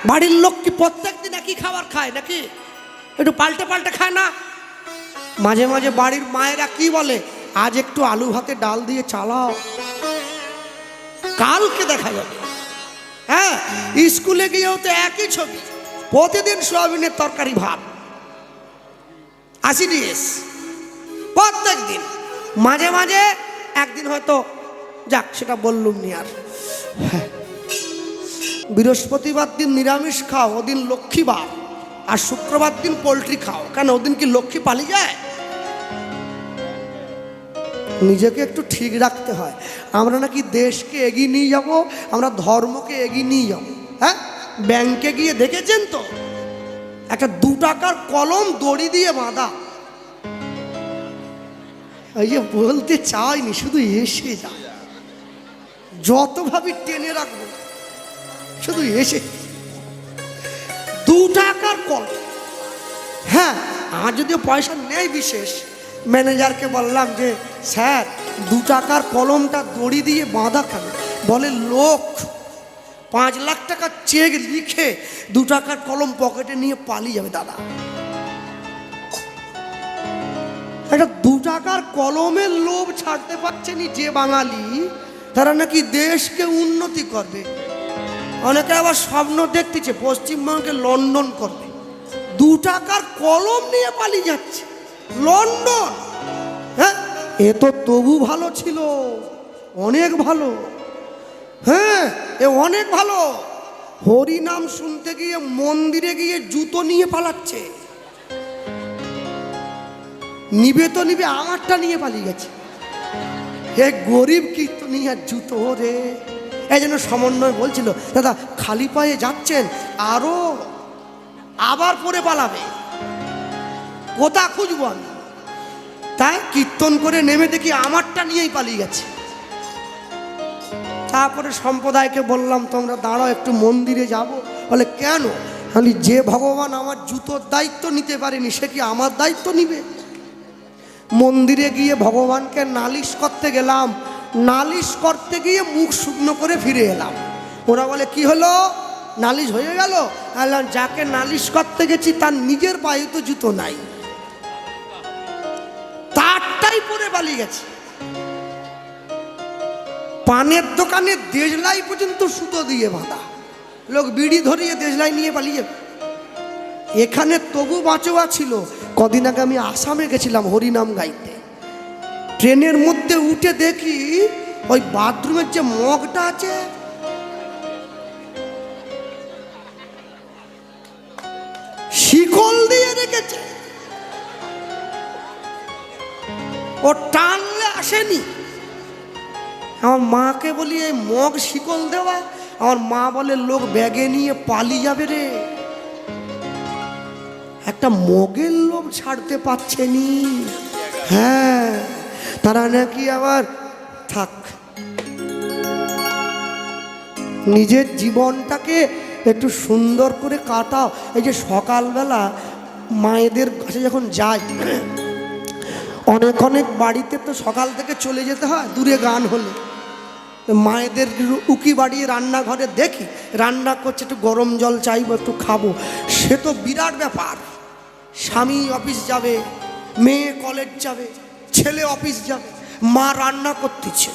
বাড়ির লোক কি প্রত্যেকদিন একই খাবার খায় নাকি? একটু পাল্টে পাল্টে খায় না? মাঝে মাঝে বাড়ির মায়েরা কি বলে, আজ একটু আলু ভাতে ডাল দিয়ে চালাও, কালকে দেখা যাবে। হ্যাঁ, স্কুলে গিয়েও তো একই ছবি, প্রতিদিন সোয়াবিনের তরকারি ভাত, 80 ডিএস প্রত্যেক দিন। মাঝে মাঝে একদিন হয়তো, যাক সেটা বললুম নি আর। হ্যাঁ, বৃহস্পতিবার দিন নিরামিষ খাও, ওদিন লক্ষ্মীবার। আর শুক্রবার দিন পোলট্রি খাও, কেন ওদিন কি লক্ষ্মী পালিয়ে যায়? নিজেকে একটু ঠিক রাখতে হয়। আমরা নাকি দেশকে এগিয়ে নিয়ে যাব, আমরা ধর্মকে এগিয়ে নিয়ে যাব। হ্যাঁ, ব্যাংকে গিয়ে দেখেছেন তো, একটা 2 টাকার কলম দড়ি দিয়ে বাঁধা। এই যে বলতে চাইনি, শুধু এসে যা, যত ভাবি টেনে রাখবো, শুধু এসে 2 টাকার কলম। হ্যাঁ, আর যদিও পয়সা নেই বিশেষ, ম্যানেজারকে বললাম যে স্যার 2 টাকার কলমটা দড়ি দিয়ে বাঁধা কেন? বলে লোক 5 লাখ টাকা চেক লিখে 2 টাকার কলম পকেটে নিয়ে পালিয়ে যাবে। দাদা, একটা 2 টাকার কলমের লোভ ছাড়তে পারছেনি যে বাঙালি, তারা নাকি দেশকে উন্নতি করবে। অনেকে আবার স্বপ্ন দেখতেছে পশ্চিমবঙ্গকে লন্ডন করবে। 2 টাকার কলম নিয়ে পালিয়ে যাচ্ছে লন্ডন। হ্যাঁ, এ তো তবু ভালো ছিল, অনেক ভালো। হ্যাঁ, এ অনেক ভালো। হরি নাম শুনতে গিয়ে মন্দিরে গিয়ে জুতো নিয়ে পালাচ্ছে। নিবে তো নিবে, আমারটা নিয়ে পালিয়ে গেছে। হে গরিব কীর্তনিয়া জুতো রে। এই জন্য সমন্বয় বলছিল, দাদা খালি পায়ে যাচ্ছেন, আরো আবার পরে পালাবে, কোথা খুঁজবো আমি? তাই কীর্তন করে নেমে দেখি আমারটা নিয়েই পালিয়ে গেছে। তারপরে সম্প্রদায়কে বললাম, তোমরা দাঁড়াও, একটু মন্দিরে যাব। বলে কেন? আমি যে ভগবান আমার জুতোর দায়িত্ব নিতে পারেনি, সে কি আমার দায়িত্ব নিবে? মন্দিরে গিয়ে ভগবানকে নালিশ করতে গেলাম, নালিশ করতে গিয়ে মুখ শুকনো করে ফিরে এলাম। ওরা বলে কি হলো, নালিশ হয়ে গেল? বললাম যাকে নালিশ করতে গেছি তার নিজের পায়ে তো জুতো নাই, তারটাই পরে পালিয়ে গেছে। পানের দোকানে দেশলাই পর্যন্ত সুতো দিয়ে বাঁধা, লোক বিড়ি ধরিয়ে দেশলাই নিয়ে পালিয়ে যাবে। এখানে তবু বাঁচোয়া ছিল। কদিন আগে আমি আসামে গেছিলাম হরিনাম গাইতে, ট্রেনের মধ্যে উঠে দেখি ওই বাথরুমের যে মগটা আছে, শিকল দিয়ে রেখেছে। ও টানলে আসেনি। আমার মাকে বলি এই মগ শিকল দেওয়া, আমার মা বলে লোক ব্যাগে নিয়ে পালিয়ে যাবে রে। একটা মগের লোভ ছাড়তে পারছেনি। হ্যাঁ, তারা নাকি আবার থাক, নিজের জীবনটাকে একটু সুন্দর করে কাটাও। এই যে সকালবেলা মায়েদের কাছে যখন যাই, অনেক অনেক বাড়িতে তো সকাল থেকে চলে যেতে হয় দূরে গান হলে, মায়েদের উকি বাড়িয়ে রান্নাঘরে দেখি রান্না করছে, একটু গরম জল চাইবো, একটু খাবো। সে তো বিরাট ব্যাপার। স্বামী অফিস যাবে, মেয়ে কলেজ যাবে, ছেলে অফিস যাবে, মা রান্না করতেছে।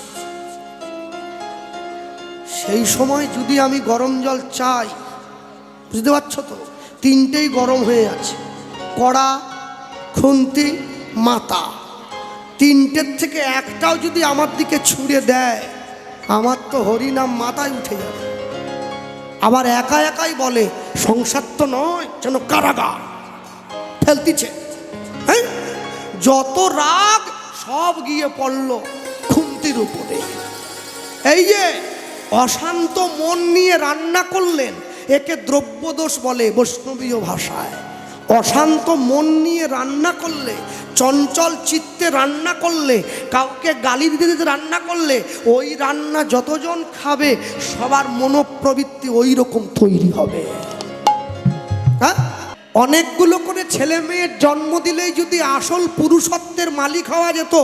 সেই সময় যদি আমি গরম জল চাই, বুঝতে পারছো তো, 3টেই গরম হয়ে আছে, কড়া, খুন্তি, মাথা। 3টের থেকে একটাও যদি আমার দিকে ছুঁড়ে দেয়, আমার তো হরিনাম মাথায় উঠে যাবে। আবার একা একাই বলে সংসার তো নয়, যেন কারাগার ফেলতিছে। হ্যাঁ, যত রাগ সব গিয়ে পড়ল খুন্তির উপরে। এই যে অশান্ত মন নিয়ে রান্না করলেন, একে দ্রব্যদোষ বলে বৈষ্ণবীয় ভাষায়। অশান্ত মন নিয়ে রান্না করলে, চঞ্চল চিত্তে রান্না করলে, কাউকে গালি দিতে দিতে রান্না করলে, ওই রান্না যতজন খাবে সবার মনোপ্রবৃত্তি ওই রকম তৈরি হবে। হ্যাঁ, অনেকগুলো করে ছেলে মেয়ের জন্ম দিলেই যদি আসল পুরুষত্বের মালিক হওয়া যেত,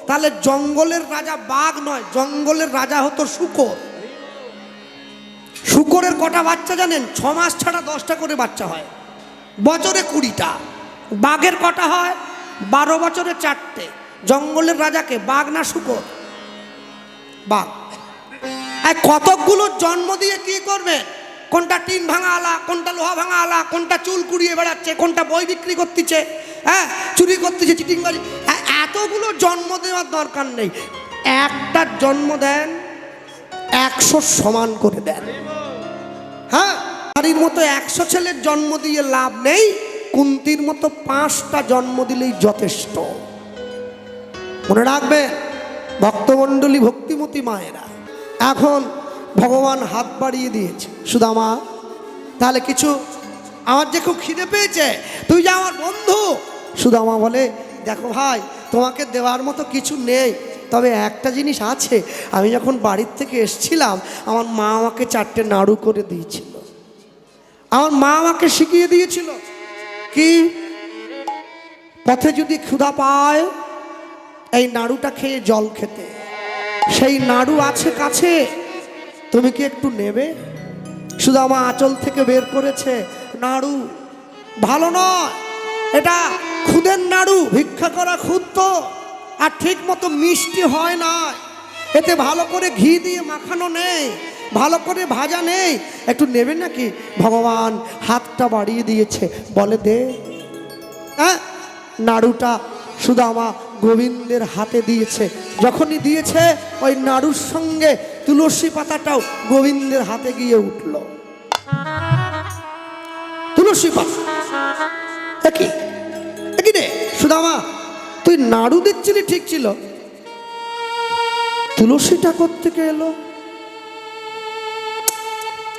তাহলে জঙ্গলের রাজা বাঘ নয়, জঙ্গলের রাজা হতো শূকর। শূকরের কটা বাচ্চা জানেন? 6 মাস ছাড়া 10টা করে বাচ্চা হয়, বছরে 20টা। বাঘের কটা হয়? 12 বছরে 4টে। জঙ্গলের রাজাকে বাঘ না শূকর? বাঘ। আর কতকগুলো জন্ম দিয়ে কি করবে? কোনটা টিন ভাঙা আলা, কোনটা লোহা ভাঙা আলা, কোনটা চুল কুড়িয়ে বেড়াচ্ছে, কোনটা বই বিক্রি করতেছে, হ্যাঁ চুরি করতেছে, চিটিংবাজি। এতগুলো জন্ম দেওয়ার দরকার নেই, একটা জন্ম দেন 100 সমান করে দেন। হ্যাঁ, নারীর মতো 100 ছেলের জন্ম দিয়ে লাভ নেই, কুন্তির মতো 5টা জন্ম দিলেই যথেষ্ট। মনে রাখবে ভক্তমণ্ডলী, ভক্তিমতী মায়েরা। এখন ভগবান হাত বাড়িয়ে দিয়েছে, সুদামা তাহলে কিছু, আমার যে খুব খিদে পেয়েছে, তুই যে আমার বন্ধু। সুদামা বলে, দেখো ভাই, তোমাকে দেওয়ার মতো কিছু নেই, তবে একটা জিনিস আছে। আমি যখন বাড়ির থেকে এসছিলাম, আমার মা আমাকে 4টে নাড়ু করে দিয়েছিল। আমার মা আমাকে শিখিয়ে দিয়েছিল কি, পথে যদি ক্ষুধা পায় এই নাড়ুটা খেয়ে জল খেতে। সেই নাড়ু আছে কাছে, তুমি কি একটু নেবে? সুদামা আঁচল থেকে বের করেছে নাড়ু। ভালো নয়, এটা খুদের নাড়ু, ভিক্ষা করা খুদ তো, আর ঠিক মতো মিষ্টি হয় না, এতে ভালো করে ঘি দিয়ে মাখানো নেই, ভালো করে ভাজা নেই, একটু নেবে নাকি? ভগবান হাতটা বাড়িয়ে দিয়েছে, বলে দে। হ্যাঁ, নাড়ুটা সুদামা গোবিন্দের হাতে দিয়েছে। যখনই দিয়েছে, ওই নাড়ুর সঙ্গে তুলসী পাতাটাও গোবিন্দের হাতে গিয়ে উঠল। তুলসী পাতা একই একই রে। সুদামা, তুই নাড়ু দিচ্ছিলি ঠিক ছিল, তুলসীটা কোত্থেকে এলো?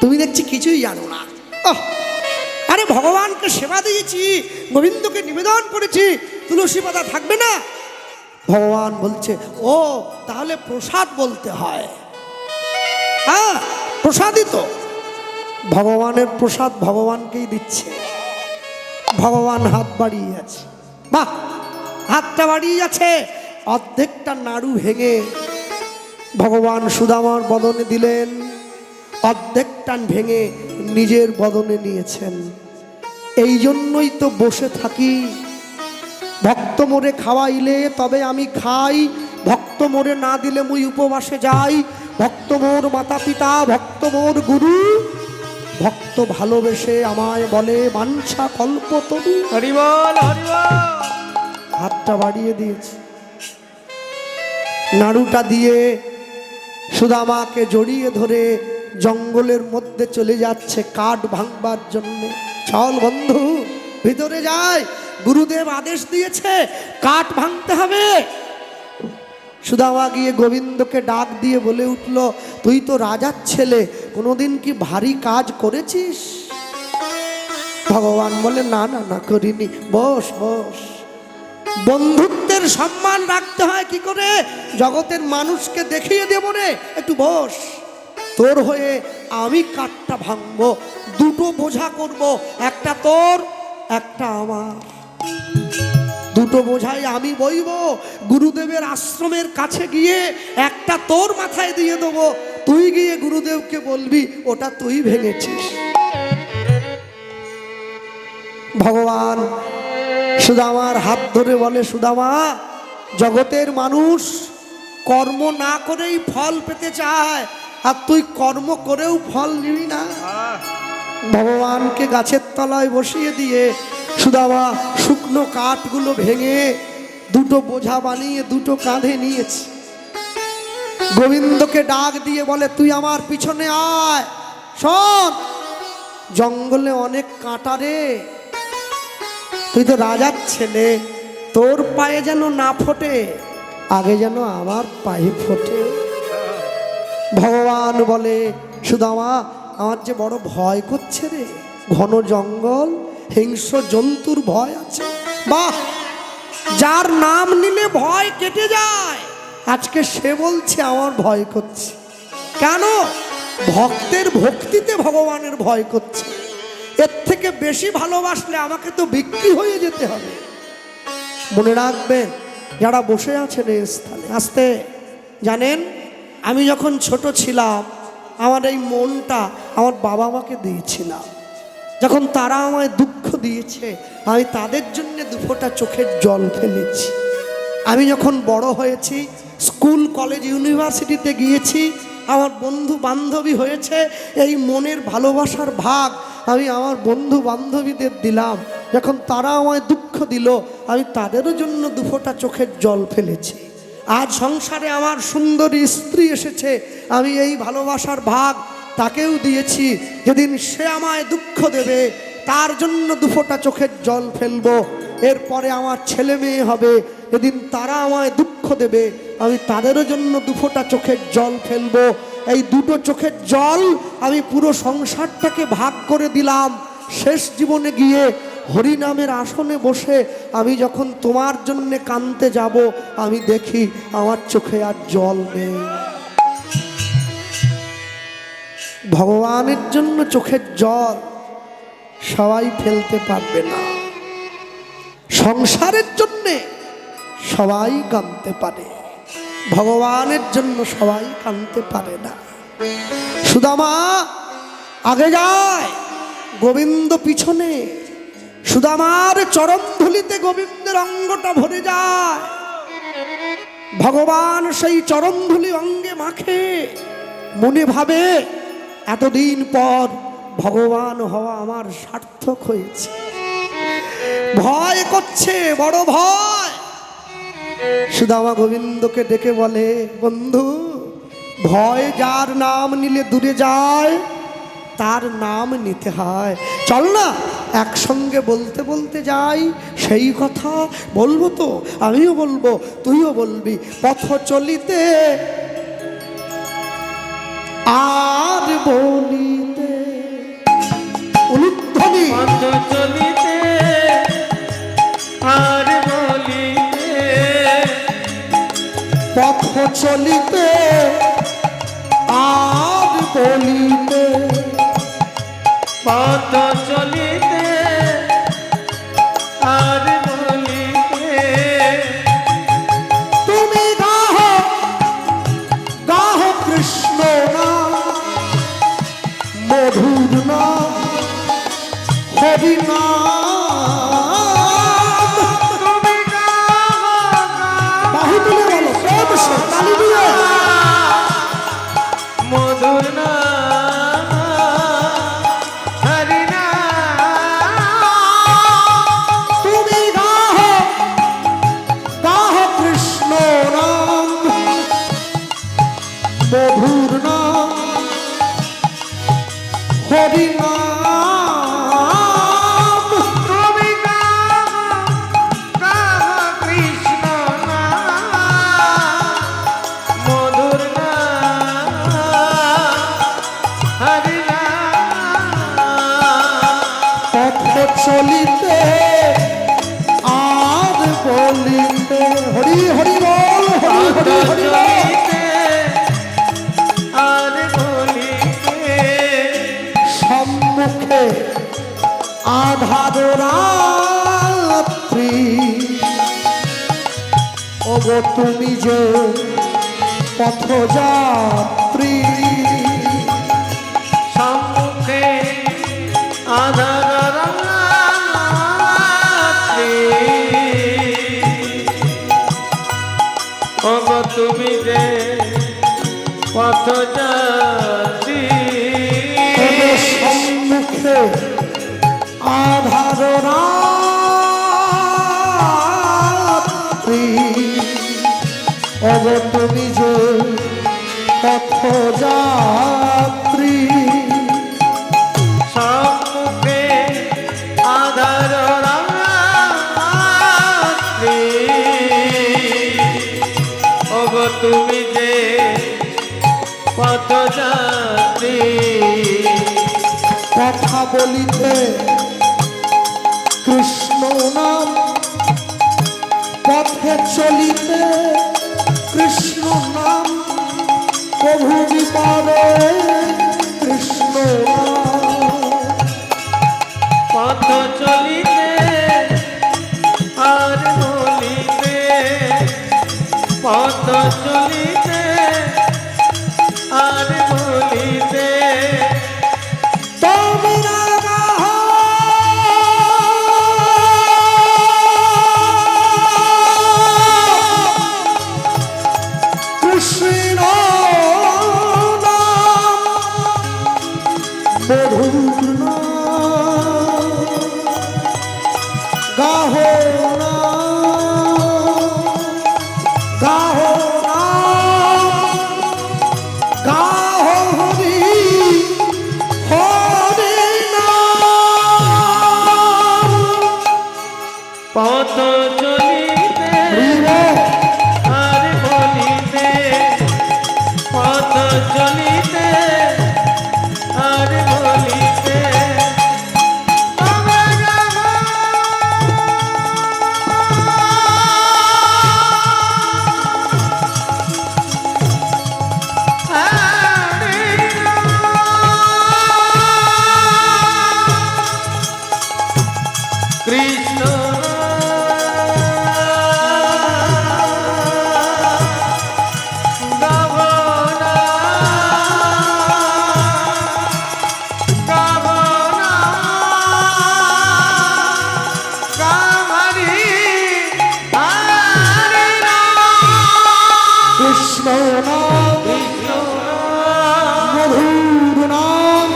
তুমি দেখছি কিছুই জানো না। আরে ভগবানকে সেবা দিয়েছি, গোবিন্দকে নিবেদন করেছি, তুলসী পাতা থাকবে না? ভগবান বলছে, ও তাহলে প্রসাদ বলতে হয়। হ্যাঁ, প্রসাদই তো। ভগবানের প্রসাদ ভগবানকেই দিচ্ছে। ভগবান হাত বাড়িয়ে আছে, বাহ, হাতটা বাড়িয়ে আছে, অর্ধেকটা নাড়ু ভেঙে ভগবান সুদামার বদনে দিলেন, অর্ধেকটা ভেঙে নিজের বদনে নিয়েছেন। এই জন্যই তো বসে থাকি, ভক্ত মোরে খাওয়াইলে তবে আমি খাই, ভক্ত মোরে না দিলে মুই উপবাসে যাই। ভক্ত মোর মাতা পিতা, ভক্ত মোর গুরু, ভক্ত ভালোবেসে আমায় বলে বাঞ্ছা কল্পতরু। হরি বল, হরি বল। হাতটা বাড়িয়ে দিয়েছে, নাড়ুটা দিয়ে সুদামাকে জড়িয়ে ধরে জঙ্গলের মধ্যে চলে যাচ্ছে কাঠ ভাঙবার জন্য। চল বন্ধু, ভিতরে যাই, গুরুদেব আদেশ দিয়েছে কাঠ ভাঙতে হবে। সুদামা গিয়ে গোবিন্দকে ডাক দিয়ে বলে উঠল, তুই তো রাজার ছেলে, কোনোদিন কি ভারী কাজ করেছিস? ভগবান বলে, না না না, করিনি, বস বস। বন্ধুত্বের সম্মান রাখতে হয় কি করে? জগতের মানুষকে দেখিয়ে দেব রে, একটু বস। তোর হয়ে আমি কাঠটা ভাঙবো, 2টো বোঝা করব, একটা তোর একটা আমার। 2টো বোঝাই আমি বইব, গুরুদেবের আশ্রমের কাছে গিয়ে একটা তোর মাথায় দিয়ে দেবো, তুই গিয়ে গুরুদেবকে বলবি ওটা তুই ভেঙেছিস। ভগবান সুদামার হাত ধরে বলে, সুদামা, জগতের মানুষ কর্ম না করেই ফল পেতে চায়, আর তুই কর্ম করেও ফল নিবি না। ভগবানকে গাছের তলায় বসিয়ে দিয়ে সুদামা শুকনো কাঠগুলো ভেঙে 2টো বোঝা বানিয়ে 2টো কাঁধে নিয়েছে। গোবিন্দকে ডাক দিয়ে বলে, তুই আমার পিছনে আয়। শোন, জঙ্গলে অনেক কাঁটা রে, তুই তো রাজার ছেলে, তোর পায়ে যেন না ফোটে, আগে যেন আমার পায়ে ফোটে। ভগবান বলে, সুদামা, আমার যে বড় ভয় করছে রে, ঘন জঙ্গল, হিংস্র জন্তুর ভয় আছে। বাহ, যার নাম নিলে ভয় কেটে যায়, আজকে সে বলছে আমার ভয় করছে। কেন? ভক্তের ভক্তিতে ভগবানের ভয় করছে। এর থেকে বেশি ভালোবাসলে আমাকে তো বিক্রি হয়ে যেতে হবে। মনে রাখবেন যারা বসে আছেন এই স্থানে, আসতে জানেন, আমি যখন ছোট ছিলাম আমার এই মনটা আমার বাবা মাকে দিয়েছিলাম। যখন তারা আমায় দুঃখ দিয়েছে, আমি তাদের জন্য দুফোঁটা চোখের জল ফেলেছি। আমি যখন বড় হয়েছি, স্কুল কলেজ ইউনিভার্সিটিতে গিয়েছি, আমার বন্ধু বান্ধবী হয়েছে, এই মনের ভালোবাসার ভাগ আমি আমার বন্ধু বান্ধবীদের দিলাম। যখন তারা আমায় দুঃখ দিল, আমি তাদেরও জন্য দুফোঁটা চোখের জল ফেলেছি। আজ সংসারে আমার সুন্দরী স্ত্রী এসেছে, আমি এই ভালোবাসার ভাগ তাকেও দিয়েছি। যেদিন সে আমায় দুঃখ দেবে, তার জন্য দুফোঁটা চোখের জল ফেলবো। এরপরে আমার ছেলে মেয়ে হবে, যেদিন তারা আমায় দুঃখ দেবে, আমি তাদেরও জন্য দুফোঁটা চোখের জল ফেলবো। এই দুটো চোখের জল আমি পুরো সংসারটাকে ভাগ করে দিলাম। শেষ জীবনে গিয়ে হরিনামের আসনে বসে আমি যখন তোমার জন্যে কাঁদতে যাব, আমি দেখি আমার চোখে আর জল নেই। ভগবানের জন্য চোখের জল সবাই ফেলতে পারবে না। সংসারের জন্যে সবাই কাঁদতে পারে, ভগবানের জন্য সবাই কাঁদতে পারে না। সুদামা আগে যায়, গোবিন্দ পিছনে। সুদামার চরণধুলিতে গোবিন্দের অঙ্গটা ভরে যায়। ভগবান সেই চরণধুলি অঙ্গে মাখে, মনে ভাবে এতদিন পর ভগবান হওয়া আমার সার্থক হয়েছে। ভয় করছে, বড় ভয়। সুদামা গোবিন্দকে ডেকে বলে, বন্ধু, ভয় যার নাম নিলে দূরে যায়, তার নাম নিতে হয়। চল না একসঙ্গে বলতে বলতে যাই। সেই কথা বলবো তো, আমিও বলবো, তুইও বলবি। পথ চলিতে আর বলিতে, উলুধ্বনি। পথ চলিতে আর বলিতে, পথ চলিতে আর বলিতে, পথ চলিতে আর বলিতে, তুমি গাহ গাহ কৃষ্ণ নাম, মধুর নাম, হরি নাম। তুমি বাহু তুলে বলো, প্রেম সে তালি দিয়ে। মধুর নাম, হরি নাম। তুমি গাহ গাহ কৃষ্ণ নাম, মধুর নাম, হরি নাম। তুমি কৃষ্ণ নাম, মধুর নাম, হরি নাম। পথ চলিতে আর বলিতে, হরি হরি বল, হরি পথ হরি হরি বল। চলিতে আর বলিতে, সম্মুখে আধার রাত্রি, ওগো তুমি যে পথযাত্রী। সম্মুখে আধার রাত্রি, ওগো তুমি যে পথযাত্রী। ওগো সম্মুখে আধার রাত্রি, ওগো তুমি যে পথযাত্রী। সম্মুখে আধার রাত্রি, ওগো তুমি যে পথযাত্রী। কথা বলিতে কৃষ্ণ নাম, পথে চলিতে কৃষ্ণ নাম, প্রভু বিপদে কৃষ্ণ নাম। পথ চলিতে আর বলিতে, পথ চলিতে আর বলিতে, মধুর নাম গাহো না, গাহো না, গাহো হরি হরি নাম। পথ চলিতে আর বলিতে, পথ চলিতে আর বলিতে কৃষ্ণ কৃষ্ণ নাম মধুর নাম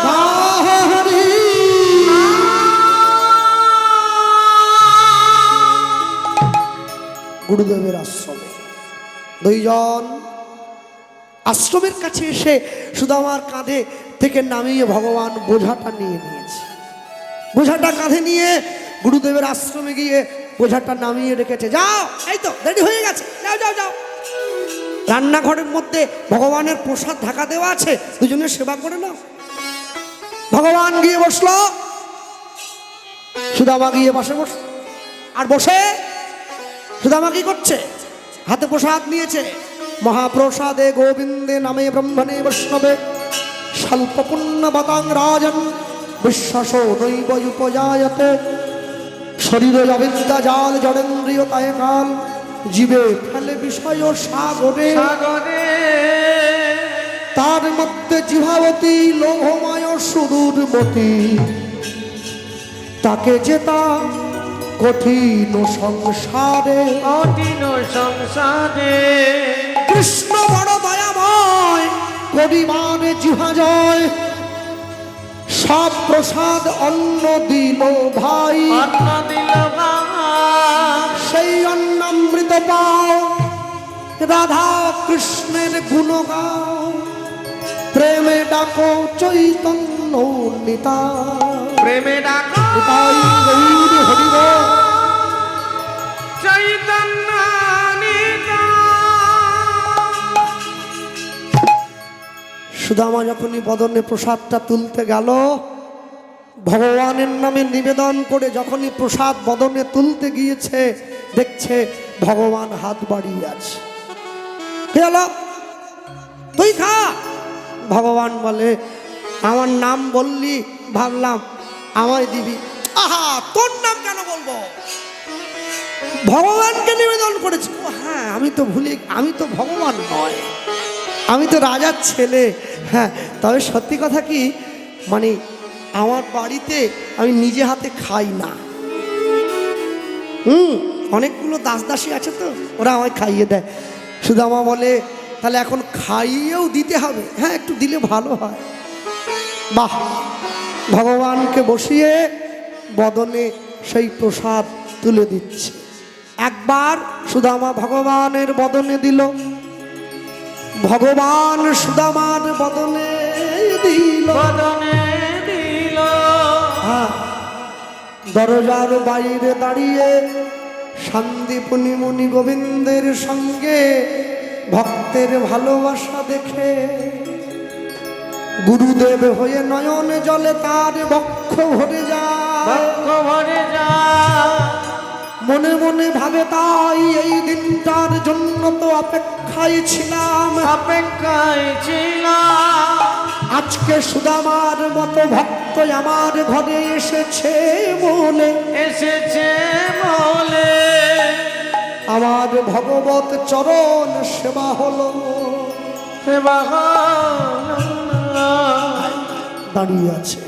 গাহো হরি। গুরুদেবের আশ্রমে দুইজন আশ্রমের কাছে এসে সুদামার কাঁধে থেকে নামিয়ে ভগবান বোঝাটা নিয়ে নিয়েছে। বোঝাটা কাঁধে নিয়ে গুরুদেবের আশ্রমে গিয়ে বোঝাটা নামিয়ে রেখেছে। যাও, এই তো রেডি হয়ে গেছে, যাও যাও যাও। রান্নাঘরের মধ্যে ভগবানের প্রসাদ ঢাকা দেওয়া আছে, দুজনের সেবা করে নাও। ভগবান গিয়ে বসলো, সুদামা গিয়ে পাশে বসলো। আর বসে সুদামা কি করছে? হাতে প্রসাদ নিয়েছে। মহাপ্রসাদে গোবিন্দে নামে ব্রহ্মণে বৈষ্ণবে স্বল্প পুণ্য বতাং রাজন বিশ্বাস নৈব উপজায়তে শরীর অবিদ্যা জাল জড়েন্দ্রিয়তায় কাল জীবে ফেলে বিষয় সাগরে সাগরে তার মধ্যে জিভাবতী লোভময় সুদূরবতী তাকে যেতা কঠিন সংসারে। কঠিন সংসারে কৃষ্ণ বড় দয়াময় করিবারে জিহা জয় সব প্রসাদ অন্ন দিল ভাই। অন্ন দিল ভাই, সেই অন্নামৃত পাও রাধা কৃষ্ণের গুণ গাও প্রেমে ডাকো চৈতন্য নিতাই। প্রেমে ডাকো নিতাই গৌর হরি বল। চৈতন্য নিতাই। সুদামা যখনই বদনে প্রসাদটা তুলতে গেল, ভগবানের নামে নিবেদন করে যখনই প্রসাদ বদনে তুলতে গিয়েছে, দেখছে ভগবান হাত বাড়িয়ে আছে। কে হলো? তুই খা। ভগবান বলে, আমার নাম বললি, ভাবলাম আমায় দিবি। আহা, তোর নাম কেন বলবো? ভগবানকে নিবেদন করেছি। ও হ্যাঁ, আমি তো আমি তো ভগবান নয়, আমি তো রাজার ছেলে। হ্যাঁ, তবে সত্যি কথা কি, মানে আমার বাড়িতে আমি নিজে হাতে খাই না। অনেকগুলো দাস দাসী আছে তো, ওরা আমায় খাইয়ে দেয়। সুদামা বলে, তাহলে এখন খাইয়েও দিতে হবে? হ্যাঁ, একটু দিলে ভালো হয়। বাহ! ভগবানকে বসিয়ে বদনে সেই প্রসাদ তুলে দিচ্ছে। একবার সুদামা ভগবানের বদনে দিল, ভগবান সুদামার বদনে দিল। বদনে দিল হ্যাঁ, দরজার বাইরে দাঁড়িয়ে শান্তিপুনি মুনি গোবিন্দের সঙ্গে ভক্তের ভালোবাসা দেখে গুরুদেব হয়ে নয়ন জলে তার বক্ষ ভরে যায়। বক্ষ ভরে যা। মনে মনে ভাবে, তাই এই দিনটার জন্য তো অপেক্ষায় ছিলাম। অপেক্ষায় ছিলাম, আজকে সুদামার মতো ভক্ত আমার ঘরে এসেছে বলে, এসেছে বলে আমার ভগবত চরণ সেবা হলো। সেবা হলো না। দাঁড়িয়ে আছে,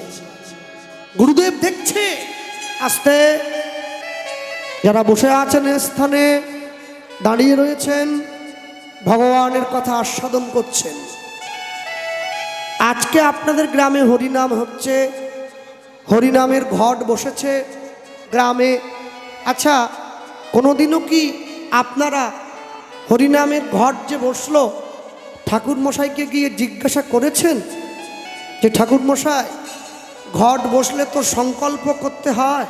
গুরুদেব দেখছে। আস্তে যারা বসে আছেন স্থানে দাঁড়িয়ে রয়েছেন, ভগবানের কথা আস্বাদন করছেন। আজকে আপনাদের গ্রামে হরিনাম হচ্ছে, হরিনামের ঘট বসেছে গ্রামে। আচ্ছা, কোনোদিনও কি আপনারা হরিনামের ঘট যে বসলো ঠাকুর মশাইকে গিয়ে জিজ্ঞাসা করেছেন যে ঠাকুর মশাই, ঘট বসলে তো সংকল্প করতে হয়,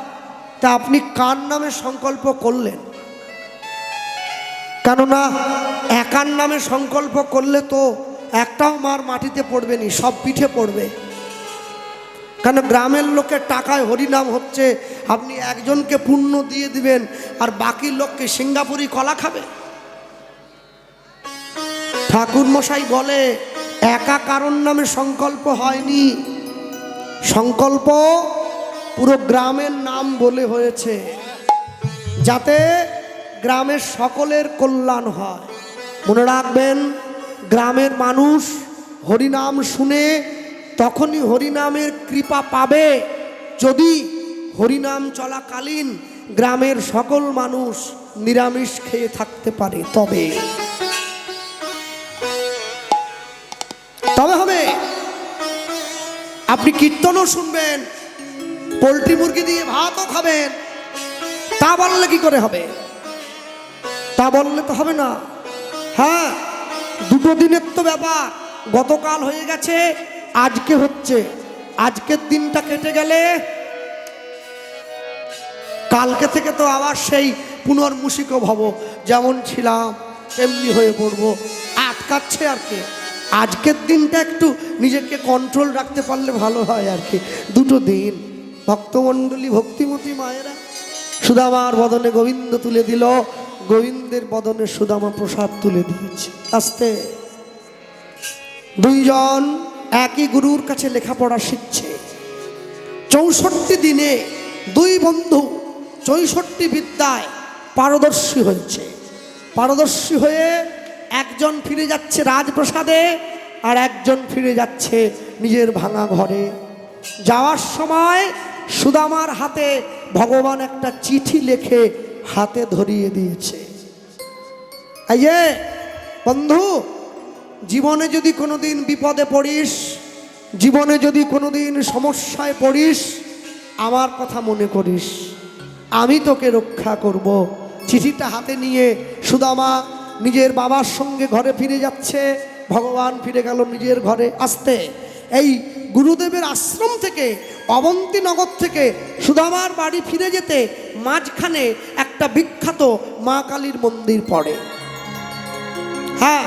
তা আপনি কার নামে সংকল্প করলেন? কেননা একার নামে সংকল্প করলে তো একটাও মার মাটিতে পড়বে নি, সব পিঠে পড়বে। কেন গ্রামের লোকের টাকায় হরিনাম হচ্ছে, আপনি একজনকে পুণ্য দিয়ে দিবেন আর বাকি লোককে সিঙ্গাপুরি কলা খাবে? ঠাকুর মশাই বলে একা কারণ নামে সংকল্প হয়নি, সংকল্প পুরো গ্রামের নাম বলে হয়েছে, যাতে গ্রামের সকলের কল্যাণ হয়। মনে রাখবেন, গ্রামের মানুষ হরিনাম শুনে তখনই হরিনামের কৃপা পাবে যদি হরিনাম চলাকালীন গ্রামের সকল মানুষ নিরামিষ খেয়ে থাকতে পারে, তবে হবে। আপনি কীর্তনও শুনবেন, পোলট্রি মুরগি দিয়ে ভাতও খাবেন, তা বললে কি করে হবে? তা বললে তো হবে না। হ্যাঁ, দুটো দিনের তো ব্যাপার, গতকাল হয়ে গেছে, আজকে হচ্ছে, আজকের দিনটা কেটে গেলে কালকে থেকে তো আবার সেই পুনর্মূষিক ভব, যেমন ছিলাম তেমনি হয়ে পড়বো, আটকাচ্ছে আর কি। আজকের দিনটা একটু নিজেকে কন্ট্রোল রাখতে পারলে ভালো হয় আর কি। দুটো দিন ভক্তমণ্ডলী, ভক্তিমতী মায়েরা সুদামার বদনে গোবিন্দ তুলে দিল, গোবিন্দের বদনে সুদামা প্রসাদ তুলে দিয়েছে। আস্তে দুইজন একই গুরুর কাছে লেখাপড়া শিখছে। 64 দিনে দুই বন্ধু 64 বিদ্যায় পারদর্শী হয়েছে। পারদর্শী হয়ে একজন ফিরে যাচ্ছে রাজপ্রাসাদে, আর একজন ফিরে যাচ্ছে নিজের ভাঙা ঘরে। যাওয়ার সময় সুদামার হাতে ভগবান একটা চিঠি লিখে হাতে ধরিয়ে দিয়েছে। এই যে বন্ধু, জীবনে যদি কোনোদিন বিপদে পড়িস, জীবনে যদি কোনোদিন সমস্যায় পড়িস, আমার কথা মনে করিস, আমি তোকে রক্ষা করব। চিঠিটা হাতে নিয়ে সুদামা নিজের বাবার সঙ্গে ঘরে ফিরে যাচ্ছে, ভগবান ফিরে গেল নিজের ঘরে। আসতে এই গুরুদেবের আশ্রম থেকে, অবন্তীনগর থেকে সুদামার বাড়ি ফিরে যেতে মাঝখানে একটা বিখ্যাত মা কালীর মন্দির পড়ে। হ্যাঁ,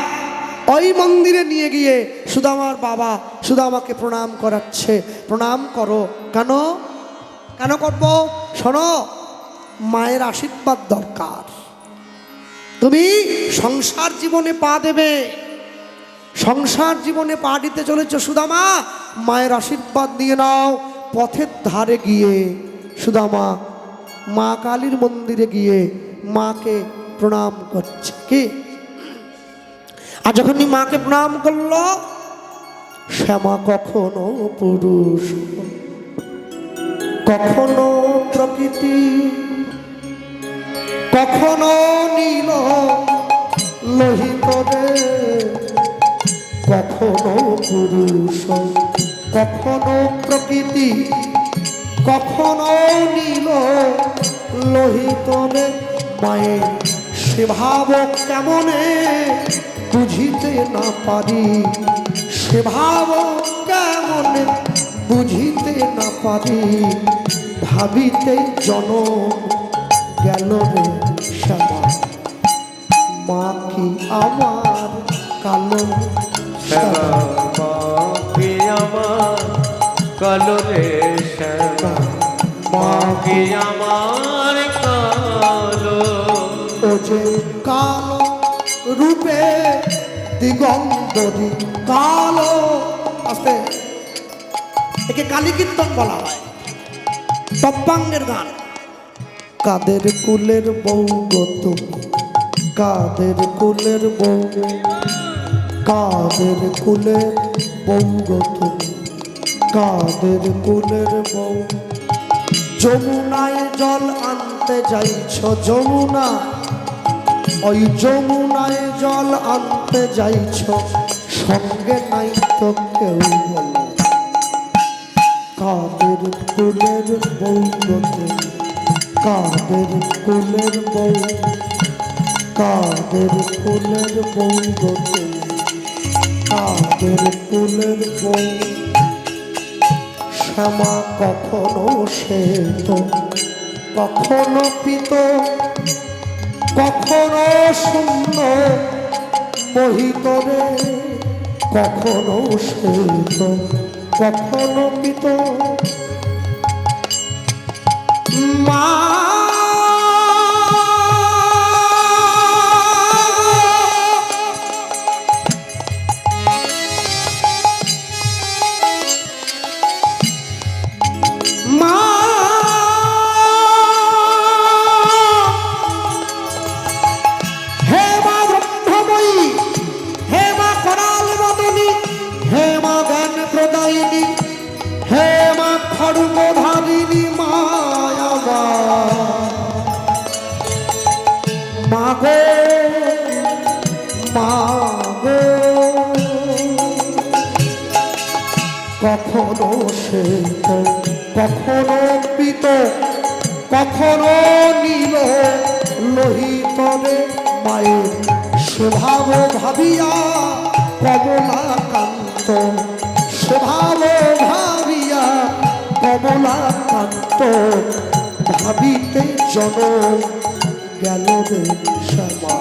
ওই মন্দিরে নিয়ে গিয়ে সুদামার বাবা সুদামাকে প্রণাম করাচ্ছে। প্রণাম করো। কেন কেন করবো? শোনো, মায়ের আশীর্বাদ দরকার। তুমি সংসার জীবনে পা দেবে, সংসার জীবনে পা দিতে চলেছ সুদামা, মায়ের আশীর্বাদ নিয়ে নাও। পথের ধারে গিয়ে সুদামা মা কালীর মন্দিরে গিয়ে মাকে প্রণাম করছে। কি? আর যখনই মাকে প্রণাম করলো, শ্যামা কখনো পুরুষ, কখনো প্রকৃতি, কখনো নীল লোহিত রে, কখনো পুরুষ, কখনো প্রকৃতি, কখনো নীল লোহিত রে। মায়ের সে ভাব কেমনে বুঝিতে না পারি, সে ভাব কেমনে বুঝিতে না পারি, ভাবিতে জনম গেল রে শ্যামা, মা কি আমার কালো শ্যামা, মা কি আমার কালো রে শ্যামা, মা কি আমার কালো। ও যে কালো রূপে দিগন্তরি কালো। আস্তে, একে কালী কীর্তন বলা হয়, তপ্পাঙ্গের গান। কাদের কুলের বউ গো তুমি, কাদের কুলের বউ, কাদের কুলের বউ গো তুমি, কাদের কুলের বউ। যমুনায় জল আনতে যাইছ, যমুনা, ওই যমুনায় জল আনতে যাইছ, সঙ্গে নাই তো কেউ বলো কাদের কুলের বউ গতে কাদের কুলের বউ কাদের কুলের বউ গতে কাদের কুলের বউ শ্যামা কখনো শ্বেত কখনো পিত কখনো শূন্য মোহিত রে কখনো শ্বেত কখনো পিত মা খড়গধারিণী মায়াবা মাগো মাগো কখনো শ্বেত কখনো পিত কখনো নীল লোহিতরে মায়ের স্বভাব ভাবিয়া কমলাকান্ত স্বভাব ভাবিয়া কমলাকান্ত ভাবিতে জন গেল রে শ্যামা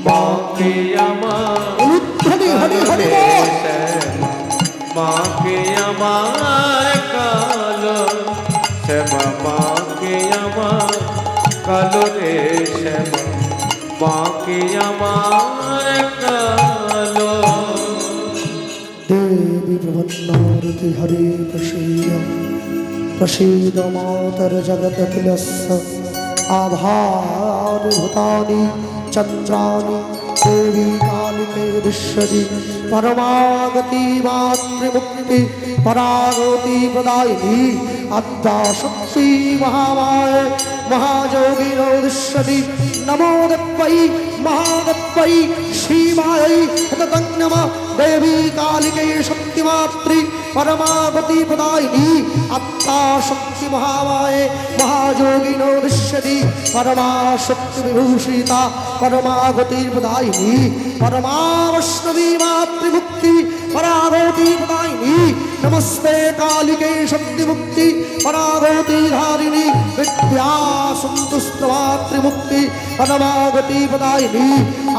মাকে আমার হরি হরি হরি বল। মাকে আমার কালো শ্যামা মাকে আমার কালো রে শ্যামা মাকে আমার কালো দেবী প্রভন্নারতি হরে প্রসীদ প্রসীদ মাতর জগদখিলস্য आभारभूतानि चन्द्राणि देवी कालिके दृश्यति परमागति मातृमुक्ति परागति प्रदायिनी अद्याशक्ति महामाये महायोगिनो दृश्यति नमो देवै महादेवै श्रीमायै ततं नमः देवी कालिके शक्तिमात्री परमागति प्रदायिनी अद्याशक्ति महामाये महायोगिनो दृश्यति परमाशक्ति विभूषिता परमागति प्रदायिनी परमावैष्णवी मातृमुक्ति परागति प्रदायिनी नमस्ते कालिके शक्ति मुक्ति परागति धारिणी विद्या संतुष्ट मातृमुक्ति परमागति प्रदायिनी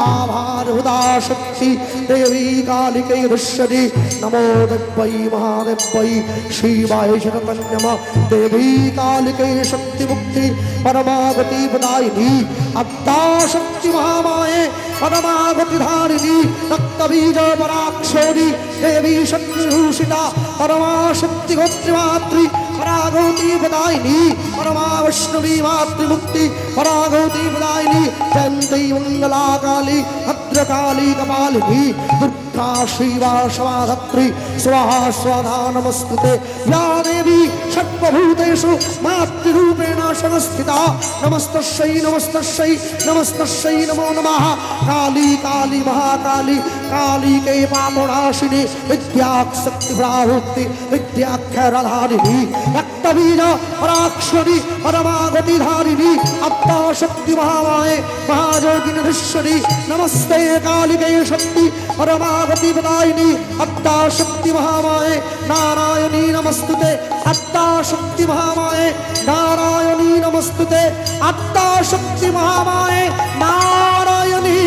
आभारभूता शक्ति देवी कालिके दृश्यति नमो देवै महादेवै शिवाय शरणं नमः देवी कालिके शक्ति मुक्ति परमागति प्रदायिनी अद्या शक्ति महामाये परमागति धारिणी रक्तबीज पराक्षोणी देवी शक्ति भूषिता परमाशक्ति गोत्रिमात्री परागौती प्रदायिनी परमावैष्णवी मातृमुक्ति परागौती प्रदायिनी जयन्ती मंगला काली भद्रकाली कपालिनी दुर्गा शिवा स्वाधत्री स्वाहा स्वाधा नमस्तुते या देवी सर्वभूतेषु मातृरूपेण संस्थिता नमस्तस्यै नमस्तस्यै नमस्तस्यै नमो नमः काली काली महाकाली काली के पापनाशिनी विद्याशक्ति प्राहुक्ति विद्याख्यराधारिणी रक्तबीज पराक्षरी परमागति धारिणी अद्या शक्ति महामाये महायोगिनी दृश्यति नमस्ते कालिके शक्ति परमागति प्रदायिनी अद्या शक्ति महामाये नारायणी नमस्तुते अद्या शक्ति महामाये नारायणी नमस्तुते अद्या शक्ति महामाये नारायणी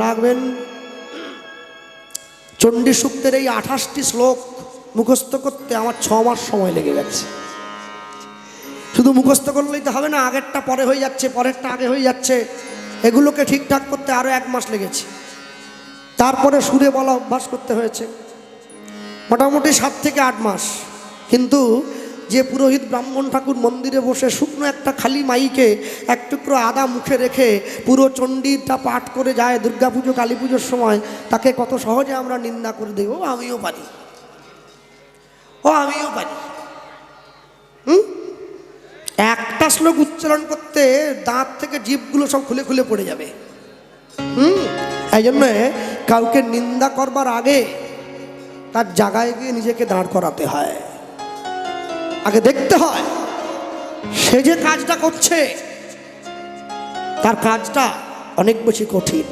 রাখবেন চণ্ডী সূক্তের এই 28টি শ্লোক মুখস্থ করতে আমার 6 মাস সময় লেগে গেছে। শুধু মুখস্থ করলেই তো হবে না, আগেরটা পরে হয়ে যাচ্ছে, পরেরটা আগে হয়ে যাচ্ছে, এগুলোকে ঠিকঠাক করতে আরো 1 মাস লেগেছে। তারপরে সুরে বলা অভ্যাস করতে হয়েছে মোটামুটি 7 থেকে 8 মাস। কিন্তু যে পুরোহিত ব্রাহ্মণ ঠাকুর মন্দিরে বসে শুকনো একটা খালি মাইকে এক টুকরো আদা মুখে রেখে পুরো চণ্ডীটা পাঠ করে যায় দুর্গা পুজো কালী পুজোর সময়, তাকে কত সহজে আমরা নিন্দা করে দেব। আমিও পারি, আমিও পারি। একটা শ্লোক উচ্চারণ করতে দাঁত থেকে জিভগুলো সব খুলে খুলে পড়ে যাবে। এই জন্য কাউকে নিন্দা করবার আগে তার জায়গায় গিয়ে নিজেকে দাঁড় করাতে হয়। আগে দেখতে হয় সে যে কাজটা করছে তার কাজটা অনেক বেশি কঠিন,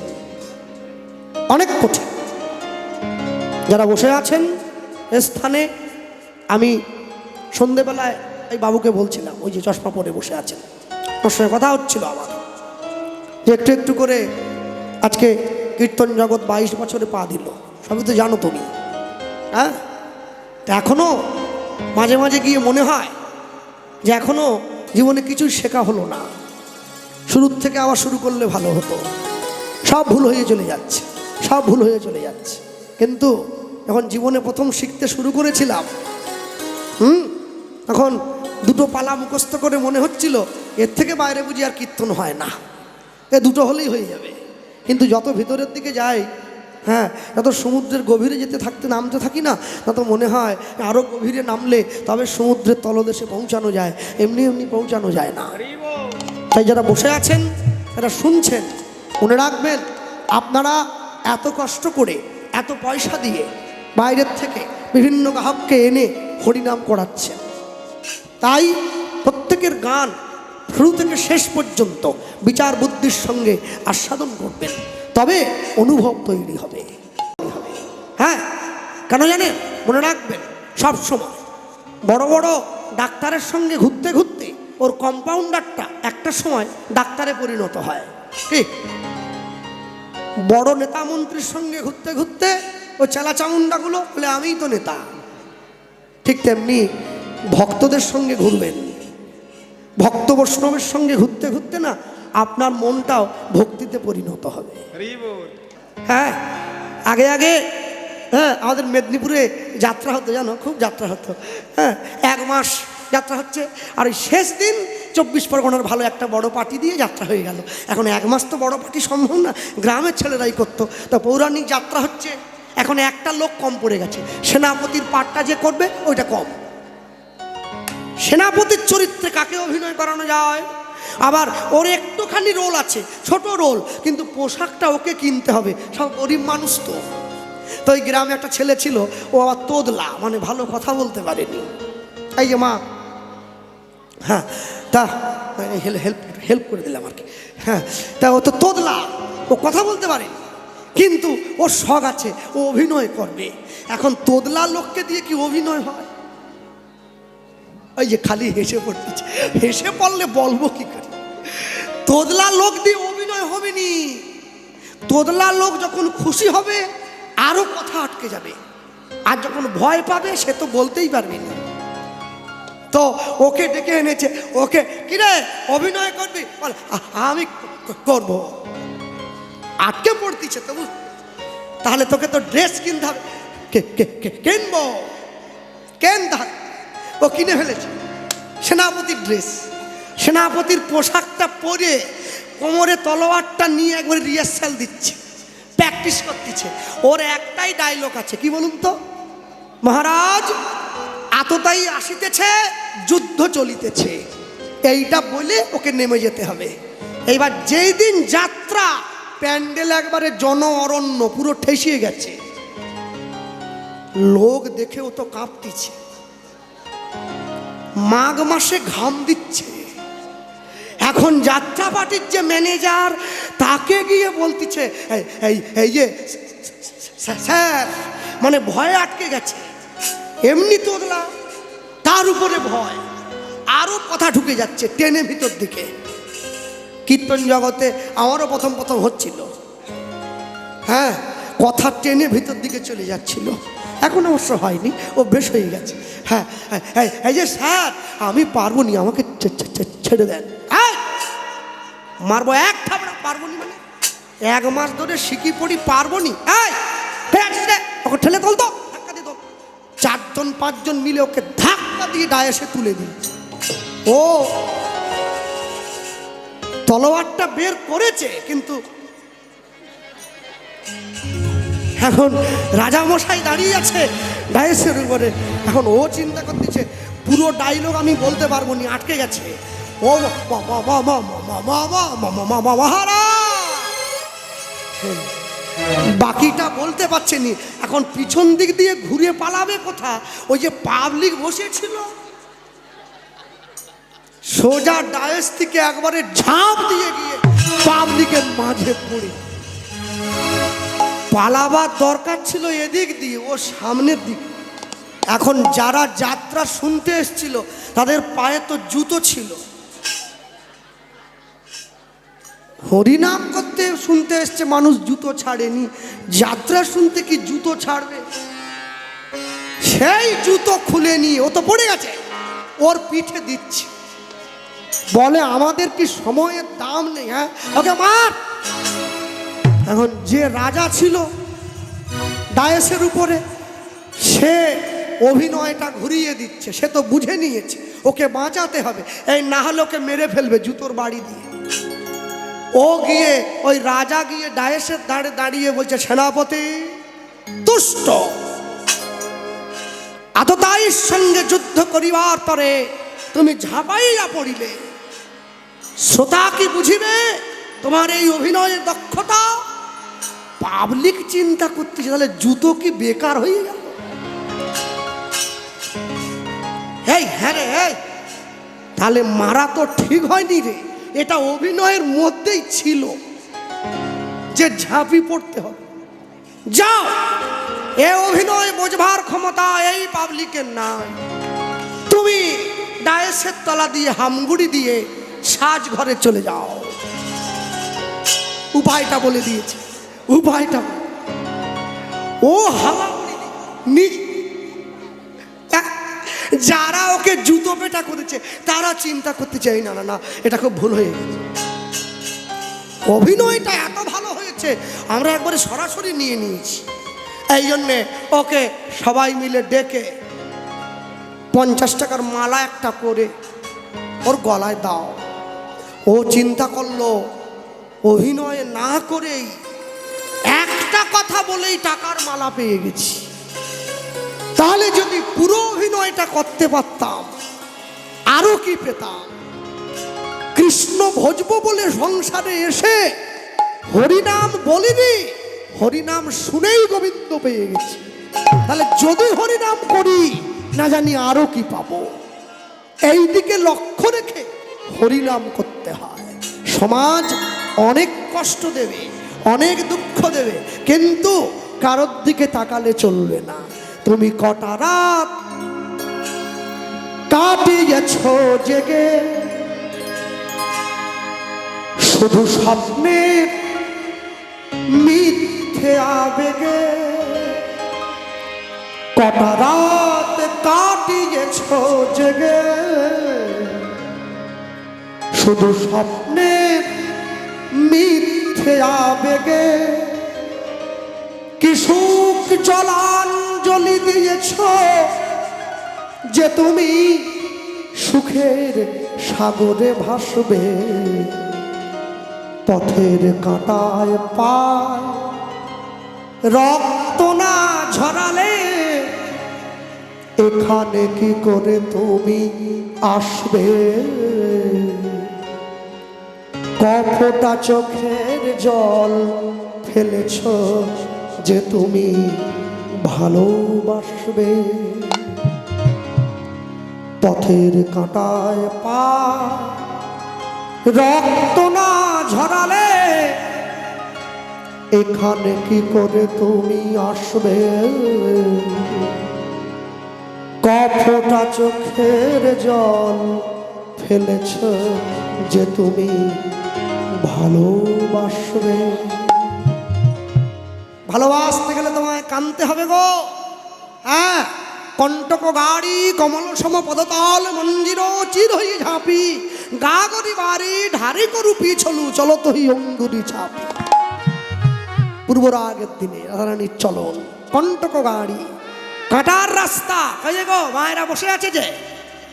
অনেক কঠিন। যারা বসে আছেন এ স্থানে, আমি সন্ধেবেলায় এই বাবুকে বলছিলাম, ওই যে চশমা পরে বসে আছেন, ওর সঙ্গে কথা হচ্ছিল আমার, যে একটু একটু করে আজকে কীর্তন জগৎ 22 বছরে পা দিল। সবই তো জানো তুমি। হ্যাঁ, এখনো মাঝে মাঝে গিয়ে মনে হয় যে এখনো জীবনে কিছুই শেখা হলো না, শুরুর থেকে আবার শুরু করলে ভালো হতো। সব ভুল হয়ে চলে যাচ্ছে, সব ভুল হয়ে চলে যাচ্ছে। কিন্তু যখন জীবনে প্রথম শিখতে শুরু করেছিলাম, তখন দুটো পালা মুখস্থ করে মনে হচ্ছিল এর থেকে বাইরে বুঝি আর কীর্তন হয় না, এ দুটো হলেই হয়ে যাবে। কিন্তু যত ভিতরের দিকে যাই, হ্যাঁ, যত সমুদ্রের গভীরে নামতে থাকি না, তত মনে হয় আরও গভীরে নামলে তবে সমুদ্রের তলদেশে পৌঁছানো যায়, এমনি এমনি পৌঁছানো যায় না। তাই যারা বসে আছেন, যারা শুনছেন, মনে রাখবেন আপনারা এত কষ্ট করে, এত পয়সা দিয়ে বাইরের থেকে বিভিন্ন গ্রাহককে এনে হরিনাম করাচ্ছেন। তাই প্রত্যেকের গান শুরু থেকে শেষ পর্যন্ত বিচার বুদ্ধির সঙ্গে আস্বাদন করবেন, তবে অনুভব তৈরি হবে। হ্যাঁ, কেন জানেন? মনে রাখবেন সব সময় বড় বড় ডাক্তারের সঙ্গে ঘুরতে ঘুরতে ওর কম্পাউন্ডারটা একটা সময় ডাক্তারে পরিণত হয়। ঠিক বড় নেতা মন্ত্রীর সঙ্গে ঘুরতে ঘুরতে ও চেলা চামুন্ডাগুলো বলে আমিই তো নেতা। ঠিক তেমনি ভক্তদের সঙ্গে ঘুরবেন, ভক্ত বৈষ্ণবের সঙ্গে ঘুরতে ঘুরতে না আপনার মনটাও ভক্তিতে পরিণত হবে। হ্যাঁ, আগে আগে হ্যাঁ আমাদের মেদিনীপুরে যাত্রা হতো, জানো, খুব যাত্রা হতো। হ্যাঁ, 1 মাস যাত্রা হচ্ছে, আর ওই শেষ দিন 24 পরগনার ভালো একটা বড় পার্টি দিয়ে যাত্রা হয়ে গেল। এখন 1 মাস তো বড় পার্টি সম্ভব না, গ্রামের ছেলেরাই করতো। তা পৌরাণিক যাত্রা হচ্ছে, এখন একটা লোক কম পড়ে গেছে, সেনাপতির পাঠটা যে করবে ওইটা কম। সেনাপতির চরিত্রে কাকে অভিনয় করানো যায়? আবার ওর একটুখানি রোল আছে, ছোট রোল, কিন্তু পোশাকটা ওকে কিনতে হবে। সব গরিব মানুষ তো। তো ওই গ্রামে একটা ছেলে ছিল, ও আবার তোদলা, মানে ভালো কথা বলতে পারেনি। এই যে মা, হ্যাঁ, তা হেল্প করে দিলাম আর কি। হ্যাঁ, তা ও তো তোদলা, ও কথা বলতে পারেনি, কিন্তু ওর শখ আছে, ও অভিনয় করবে। এখন তোদলা লোককে দিয়ে কি অভিনয় হয়? ওই যে খালি হেসে পড়তেছে, হেসে পড়লে বলবো কি করে? তোদলা লোক দিয়ে অভিনয় হবে নি। তোদলা লোক যখন খুশি হবে আরো কথা আটকে যাবে, আর যখন ভয় পাবে সে তো বলতেই পারবে না। তো ওকে ডেকে এনেছে, ওকে কিরে অভিনয় করবি? বল আমি করব। আটকে পড়তিছে তবু, তাহলে তোকে তো ড্রেস কিনতে হবে। কিনবো, কেন? তাহলে ও কিনে ফেলেছে সেনাপতির ড্রেস, সেনাপতির পোশাকটা পরে কোমরে তলোয়ারটা নিয়ে একবার রিহার্সাল দিচ্ছে, প্র্যাকটিস করতেছে। ওর একটাই ডায়লগ আছে, কি বলুন তো? মহারাজ আততায়ী আসিতেছে, যুদ্ধ চলিতেছে, এইটা বলে ওকে নেমে যেতে হবে। এইবার যেই দিন যাত্রা, প্যান্ডেল একবারে জন অরণ্য, পুরো ঠেসিয়ে গেছে, লোক দেখে ও তো কাঁপতিছে, মাঘ মাসে ঘাম দিচ্ছে। এখন যাত্রা পার্টির যে ম্যানেজার, তাকে গিয়ে বলতেছে এই যে স্যার, মানে ভয়ে আটকে গেছে। এমনি তোদলা, তার উপরে ভয়, আরো কথা ঢুকে যাচ্ছে টেনে ভিতর দিকে। কীর্তন জগতে আমারও প্রথম প্রথম হচ্ছিল, হ্যাঁ, কথা টেনে ভিতর দিকে চলে যাচ্ছিল। এখন অবশ্য হয়নি, ও বেশ হয়ে গেছে। হ্যাঁ, এই যে স্যার আমি পারবো নি, আমাকে ছেড়ে দেন। মারবো এক থাবড়া, পারবো নি মানে 1 মাস ধরে শিখি পড়ি পারবো নি। এই ওকে ঠেলে তোল তো, ধাক্কা দিয়ে তোল। 4জন 5জন মিলে ওকে ধাক্কা দিয়ে ডায়াসে তুলে দিয়েছে। ও তলোয়ারটা বের করেছে, কিন্তু এখন রাজামশাই দাঁড়িয়ে আছে ডায়াসের উপরে। এখন ও চিন্তা করতেছে পুরো ডায়লগ আমি বলতে পারবো নি, আটকে গেছে। ও বাকিটা বলতে পারছে নি। এখন পিছন দিক দিয়ে ঘুরে পালাবে কোথা? ওই যে পাবলিক বসেছিল, সোজা ডায়াস থেকে একবারে ঝাঁপ দিয়ে গিয়ে পাবলিকের মাঝে পড়ে। পালাবার দরকার ছিল এদিক দিয়ে, ও সামনের দিক। এখন যারা যাত্রা শুনতে এসেছিল তাদের পায়ে তো জুতো ছিল। হরিনাম করতে শুনতে এসছে মানুষ, জুতো ছাড়েনি। যাত্রা শুনতে কি জুতো ছাড়বে? সেই জুতো খুলে নিয়ে ও তো পড়ে গেছে, ওর পিঠে দিচ্ছে। বলে আমাদের কি সময়ের দাম নেই? হ্যাঁ, ওকে মার। এখন যে রাজা ছিল ডায়াসের উপরে, সে অভিনয়টা ঘুরিয়ে দিচ্ছে। সে তো বুঝে নিয়েছে ওকে বাঁচাতে হবে, এই না হলে ওকে মেরে ফেলবে জুতোর বাড়ি দিয়ে। ও গিয়ে ওই রাজা গিয়ে ডায়াসের ধারে দাঁড়িয়ে বলছে, সেনাপতি তুষ্ট, আততায়ীর সঙ্গে যুদ্ধ করিবার পরে তুমি ঝাঁপাইয়া পড়িলে, শ্রোতা কি বুঝিবে তোমার এই অভিনয়ের দক্ষতা? পাবলিক চিন্তা করতেছে তাহলে জুতো কি বেকার হয়ে গেল? এই হ্যাঁ রে, তাহলে মারা তো ঠিক হয়নি রে, এটা অভিনয়ের মধ্যেই ছিল যে ঝাঁপি পড়তে হবে। যাও, এ অভিনয় বোঝবার ক্ষমতা এই পাবলিকের নাই। তুমি ডায়াসের তলা দিয়ে হামগুড়ি দিয়ে সাজ ঘরে চলে যাও। উপায়টা বলে দিয়েছে, উপায়টা। ও হামাগুড়ি যারা ওকে জুতো পেটা করেছে তারা চিন্তা করতে চাই, না না না, এটা খুব ভুল হয়ে গেছে। অভিনয়টা এত ভালো হয়েছে আমরা একবারে সরাসরি নিয়ে নিয়েছি। এই জন্যে ওকে সবাই মিলে ডেকে 50 টাকার মালা একটা করে ওর গলায় দাও। ও চিন্তা করলো অভিনয় না করেই একটা কথা বলেই টাকার মালা পেয়ে গেছি, তাহলে যদি পুরো অভিনয়টা করতে পারতাম আরো কি পেতাম। কৃষ্ণ ভজবো বলে সংসারে এসে হরিনাম বলিনি, হরিনাম শুনেই গোবিন্দ পেয়ে গেছি। তাহলে যদি হরিনাম করি না জানি আরো কি পাবো। এই দিকে লক্ষ্য রেখে হরিনাম করতে হয়। সমাজ অনেক কষ্ট দেবে, অনেক দুঃখ দেবে, কিন্তু কারোর দিকে তাকালে চলবে না। তুমি কটা রাত কাটিয়েছ জেগে, শুধু স্বপ্নের মিথ্যে আবেগে। কটা রাত কাটিয়েছ জেগে, শুধু স্বপ্নের মিথ্যে আবেগে। কি সুখ জলাঞ্জলি দিয়েছ যে তুমি সুখের সাগরে ভাসবে। পথের কাঁটায় পায় রক্ত না ঝরালে এখানে কি করে তুমি আসবে। কপটা চোখের জল ফেলেছ যে তুমি ভালোবাসবে। পথের কাঁটায় পায় রক্ত না ঝরালে এখানে কি করে তুমি আসবে। কপটা চোখের জল ফেলেছ যে তুমি ভালোবাসবে। ভালোবাসতে গেলে তোমায় কানতে হবে গো। হ্যাঁ, কণ্টক গাড়ি কমল সম পদতল মঞ্জির চির হই ঝাঁপি গা গরি বাড়ি ঢারি করু পিছলু চলো তো হি অঙ্গুরি ছাপি। পূর্বরাগের দিনে রাধারানীর চলন, কণ্টক গাড়ি, কাঁটার রাস্তা, কাজে গো মায়েরা বসে আছে যে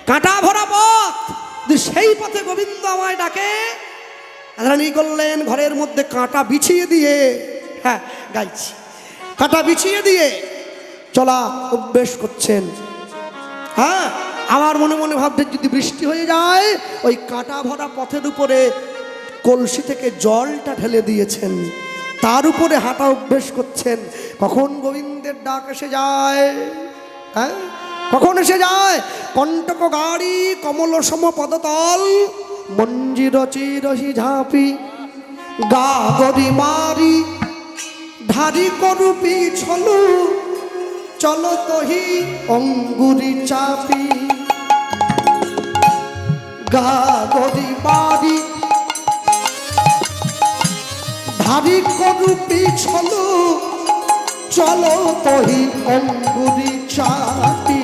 কাঁটা ভরা পথ, সেই পথে গোবিন্দ আমায় ডাকে। রাধারানী করলেন ঘরের মধ্যে কাঁটা বিছিয়ে দিয়ে, হ্যাঁ গাইছি, কাঁটা বিছিয়ে দিয়ে চলা অভ্যেস করছেন। হ্যাঁ, আমার মনে মনে ভাবছেন যদি বৃষ্টি হয়ে যায়, ওই কাঁটা ভরা পথের উপরে কলসি থেকে জলটা ঢেলে দিয়েছেন, তার উপরে হাঁটা অভ্যেস করছেন। কখন গোবিন্দের ডাক এসে যায়, হ্যাঁ কখন এসে যায়? কণ্টক গাড়ি কমল সম পদতল, মঞ্জির চিরহি ঝাঁপি গা গরি মারি, ধারি করুপি ছলু চলো তহি অঙ্গুরি চাপি, গা গরি মারি ধারি করুপি ছলু চলো তহি অঙ্গুরি চাপি।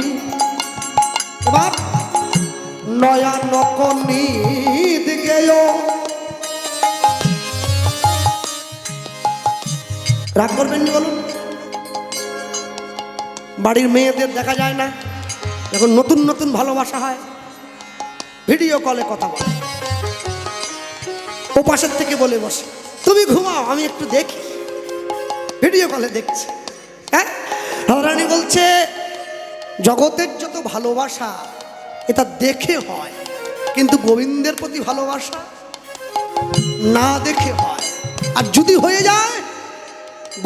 এবার নয়া নকনিদ গেয়, রাগ করবেন নি বলুন? বাড়ির মেয়েদের দেখা যায় না যখন নতুন নতুন ভালোবাসা হয়, ভিডিও কলে কথা বলে, ও পাশের থেকে বলে বসে তুমি ঘুমাও আমি একটু দেখি, ভিডিও কলে দেখছি। হ্যাঁ, রাধারানী বলছে জগতের যত ভালোবাসা এটা দেখে হয়, কিন্তু গোবিন্দের প্রতি ভালোবাসা না দেখে হয়। আর যদি হয়ে যায়,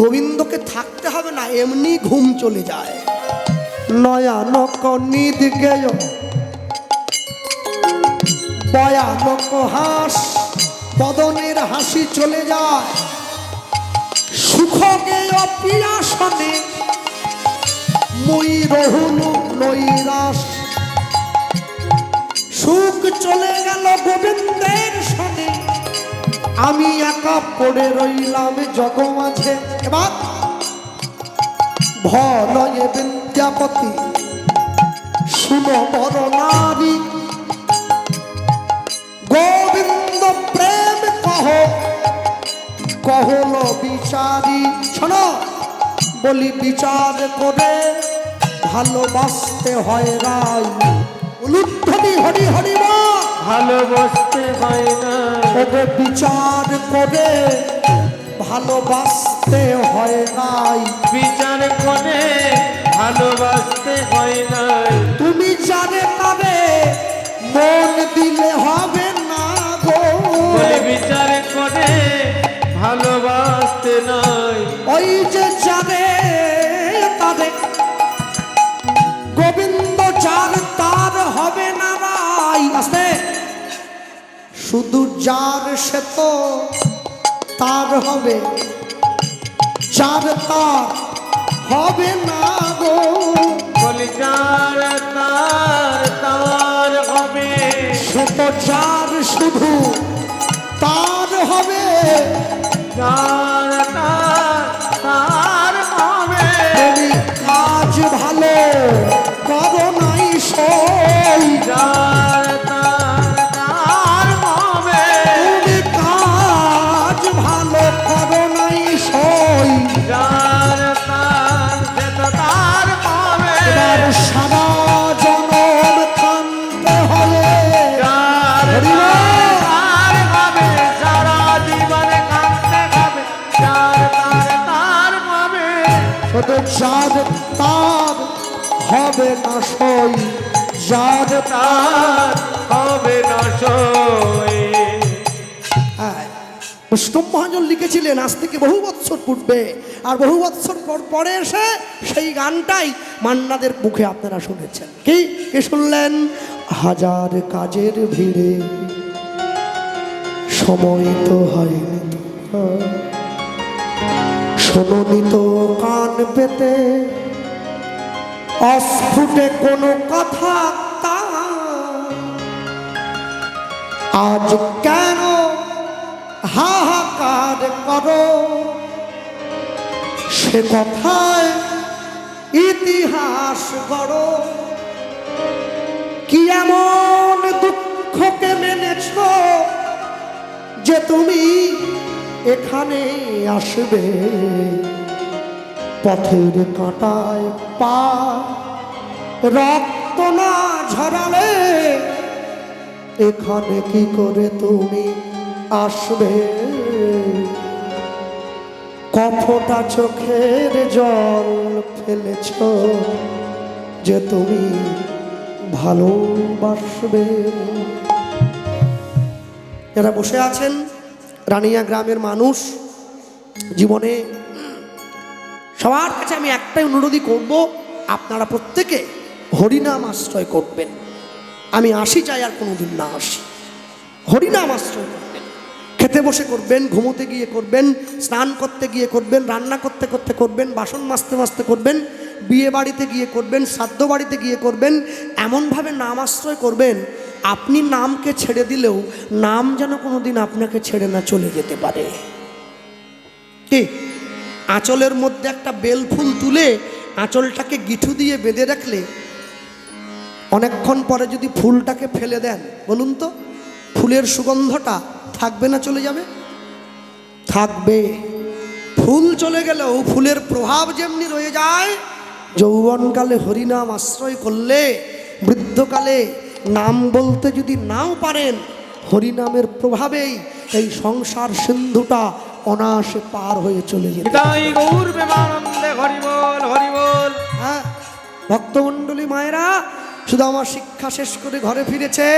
গোবিন্দকে থাকতে হবে না, এমনি ঘুম চলে যায়। নয়ানক নিদ গেয় ভয়ানক হাস, বদনের হাসি চলে যায়। সুখ গেয় পিয়াসনে মই রহুনু নৈরাস, সুখ চলে গেল গোবিন্দের সনে, আমি একা পড়ে রইলাম জগ মাঝে। এবার ভলয়ে বিদ্যাপতি শুনো বড় নারী, গোবিন্দ প্রেম কহ কহল বিচারি। শোনো বলি বিচার করে ভালোবাসতে হয় রাই, উলুধ্বনি হরি হরি মা, ভালোবাসতে হয় না, ওদের বিচার করে ভালোবাসতে হয় নাই, বিচার করে ভালোবাসতে হয় নাই। তুমি জানে তবে মন দিলে হবে না গো, বলে বিচার করে ভালোবাসতে নাই। ওই যে জানে তবে গোবিন্দ যার তার হবে না রাই। আসতে শুধু যার সে তো তার হবে, যার তার হবে না গো, বলি যার তার হবে, সে তো যার শুধু তার হবে, যার তার হবে। তুমি কাজ ভালো করো নাই সই, যার তার হবে, তুমি কাজ ভালো করো নাই সই। যার সে তো তার হবে। এবার সারা জনম কানতে হবে, যার তার হবে, সারা জীবনে কাঁদতে হবে। যার তার হবে, শুধু যার তার হবে না সই, যার তার হবে না সই। পুষ্কম মহাজন লিখেছিলেন আজ থেকে বহু বৎসর পূর্বে, আর বহু বৎসর পরে এসে সেই গানটাই মান্নাদের মুখে আপনারা শুনেছেন। কি কে শুনলেন? হাজার কাজের ভিড়ে সময় তো হয়নি তোমার, শোনোনি তো কান পেতে অস্ফুটে কোনো কথা তা, আজ কেন হাহাকার করো, সে কথায় ইতিহাস গড়ো। কি এমন দুঃখকে মেনেছ যে তুমি এখানে আসবে, পথের কাঁটায় পা রক্ত না ঝরালে এখানে কি করে তুমি আসবে? কফটা চোখের জল ফেলেছ যে তুমি ভালোবাসবে। যারা বসে আছেন রানিয়া গ্রামের মানুষ, জীবনে সবার কাছে আমি একটাই অনুরোধই করব, আপনারা প্রত্যেকে হরিনাম আশ্রয় করবেন। আমি আসি চাই আর কোনোদিন না আসি, হরিনাম আশ্রয় করবেন। খেতে বসে করবেন, ঘুমোতে গিয়ে করবেন, স্নান করতে গিয়ে করবেন, রান্না করতে করতে করবেন, বাসন মাজতে মাজতে করবেন, বিয়ে বাড়িতে গিয়ে করবেন, শ্রাদ্ধ বাড়িতে গিয়ে করবেন। এমনভাবে নাম আশ্রয় করবেন, আপনি নামকে ছেড়ে দিলেও নাম যেন কোনোদিন আপনাকে ছেড়ে না চলে যেতে পারে। কি আঁচলের মধ্যে একটা বেল ফুল তুলে আঁচলটাকে গিঠু দিয়ে বেঁধে রাখলে অনেকক্ষণ পরে যদি ফুলটাকে ফেলে দেন, বলুন তো ফুলের সুগন্ধটা থাকবে না চলে যাবে? থাকবে। ফুল চলে গেলেও ফুলের প্রভাব যেমনি রয়ে যায়, যৌবনকালে হরিনাম আশ্রয় করলে বৃদ্ধকালে নাম বলতে যদি নাও পারেন, হরিনামের প্রভাবেই এই সংসার সিন্ধুটা অনায়াসে পার হয়ে চলে যেতে। নিতাই গৌর প্রেমানন্দে হরি বল হরি বল। হ্যাঁ, ভক্তমণ্ডলী মায়েরা, শুধু আমার শিক্ষা শেষ করে ঘরে ফিরেছে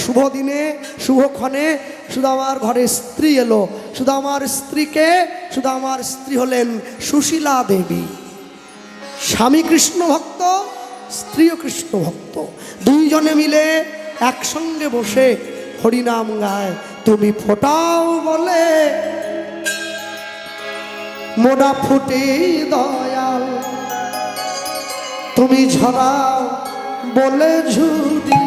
শুভ দিনে শুভক্ষণে, শুধু আমার ঘরে স্ত্রী এলো। শুধু আমার স্ত্রীকে, শুধু আমার স্ত্রী হলেন সুশীলা দেবী। স্বামী কৃষ্ণ ভক্ত, স্ত্রীও কৃষ্ণ ভক্ত, দুইজনে মিলে একসঙ্গে বসে হরিনাম গায়। তুমি ফোটাও বলে মোনা ফুটে দয়াল, তুমি ঝরাও বলে ঝুরি,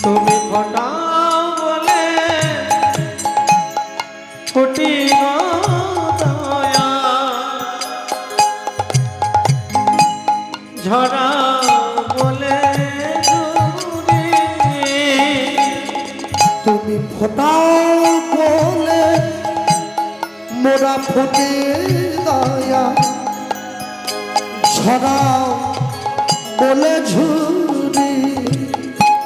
তুমি ফটাও বলে ফুটি গো দয়া, ঝরা বলে ঝুরি। তুমি ফোটাও বলে মোরা ফুটে দয়া, ঝরাও বলে ঝুরি।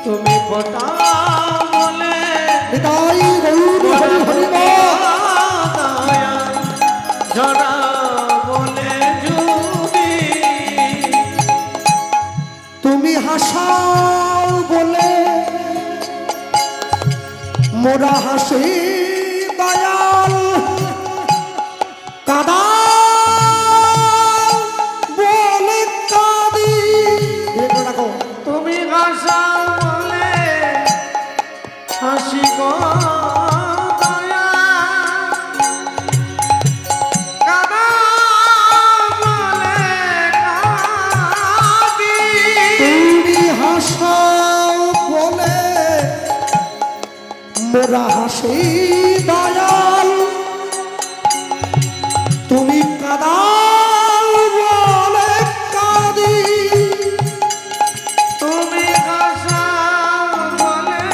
তুমি ফটাও বলে নিতাই গৌর হরি হরি বল। দয়া, ঝরা বলে ঝুরি। তুমি হাসাও বলে মোরা হাসি দয়াল, কাদাও বলে কাঁদি। তুমি হাসা বলে হাসি গো দয়া, কাঁদা বলে কাঁদি। তুমি হাসাও বলে মোরা হাসি দয়াল, তুমি কাদাও বলে কাঁদি। তুমি হাসা বলে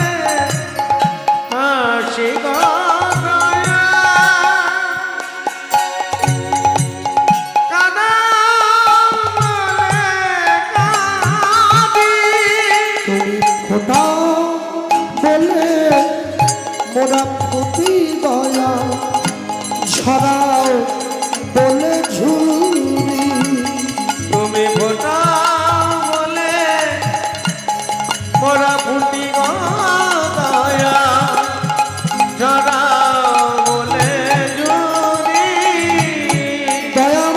হাসি গো দয়া, কাঁদা বলে কাঁদি। তুমি ফোটাও বলে মোরা ফুটি দয়া, ঝরাও বলে ঝুরি। তুমি ফোটা বলে মোরা ফুটি গো দয়া, ঝরা বলে ঝুরি। দয়া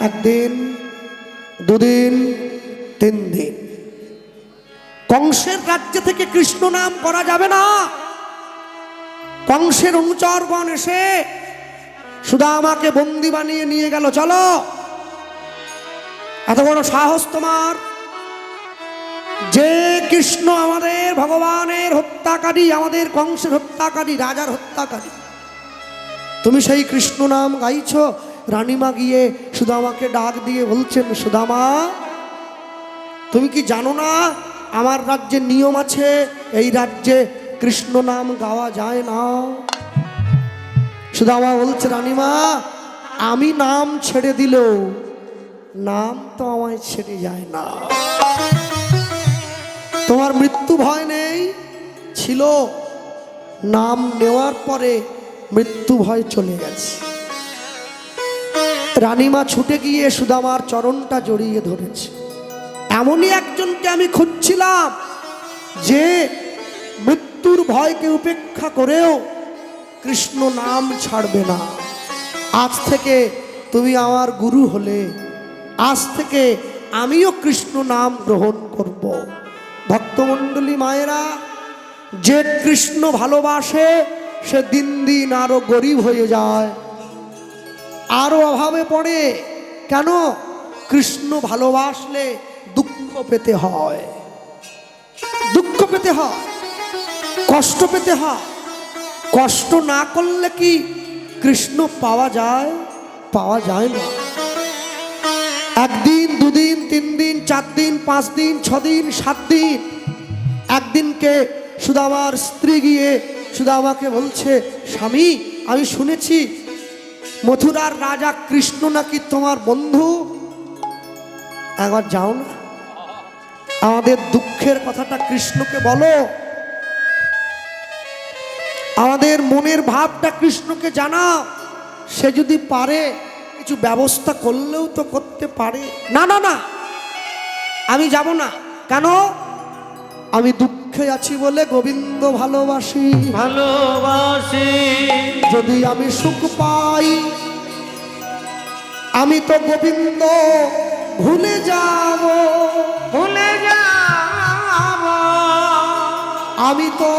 একদিন, দুদিন, 3 দিন কংসের রাজ্য থেকে কৃষ্ণ নাম করা যাবে না। কংসের অনুচরগণ এসে সুদামাকে বন্দি বানিয়ে নিয়ে গেল। চলো, এত বড় সাহস তোমার, যে কৃষ্ণ আমাদের ভগবানের হত্যাকারী, আমাদের কংসের হত্যাকারী, রাজার হত্যাকারী, তুমি সেই কৃষ্ণ নাম গাইছ। রানীমা গিয়ে সুদামাকে ডাক দিয়ে বলছেন, সুদামা তুমি কি জানো না আমার রাজ্যে নিয়ম আছে, এই রাজ্যে কৃষ্ণ নাম গাওয়া যায় না। সুদামা বলছে, রানীমা আমি নাম ছেড়ে দিল, নাম তো আমায় ছেড়ে যায় না। তোমার মৃত্যু ভয় নেই, ছিল, নাম নেওয়ার পরে মৃত্যু ভয় চলে গেছে। রানীমা ছুটে গিয়ে সুদামার চরণটা জড়িয়ে ধরেছে। এমনই একজনকে আমি খুঁজছিলাম যে মৃত্যুর ভয়কে উপেক্ষা করেও কৃষ্ণ নাম ছাড়বে না। আজ থেকে তুমি আমার গুরু হলে, আজ থেকে আমিও কৃষ্ণ নাম গ্রহণ করব। ভক্তমণ্ডলী মায়েরা, যে কৃষ্ণ ভালোবাসে সে দিন দিন আরো গরিব হয়ে যায়, আরো অভাবে পড়ে। কেন? কৃষ্ণ ভালোবাসলে দুঃখ পেতে হয়, দুঃখ পেতে হয়, কষ্ট পেতে হয়। কষ্ট না করলে কি কৃষ্ণ পাওয়া যায়? পাওয়া যায় না। একদিন, দুদিন, 3 দিন, 4 দিন, 5 দিন, 6 দিন, 7 দিন। একদিনকে সুদামার স্ত্রী গিয়ে সুদামাকে বলছে, স্বামী আমি শুনেছি মথুরার রাজা কৃষ্ণ নাকি তোমার বন্ধু, একবার যাও না, আমাদের দুঃখের কথাটা কৃষ্ণকে বলো, আমাদের মনের ভাবটা কৃষ্ণকে জানাও। সে যদি পারে কিছু ব্যবস্থা করলেও তো করতে পারে। না না না, আমি যাব না। কেন? আমি দুঃখে আছি বলে গোবিন্দ ভালোবাসি, ভালোবাসি। যদি আমি সুখ পাই আমি তো গোবিন্দ ভুলে যাব, ভুলে যাব। আমি তো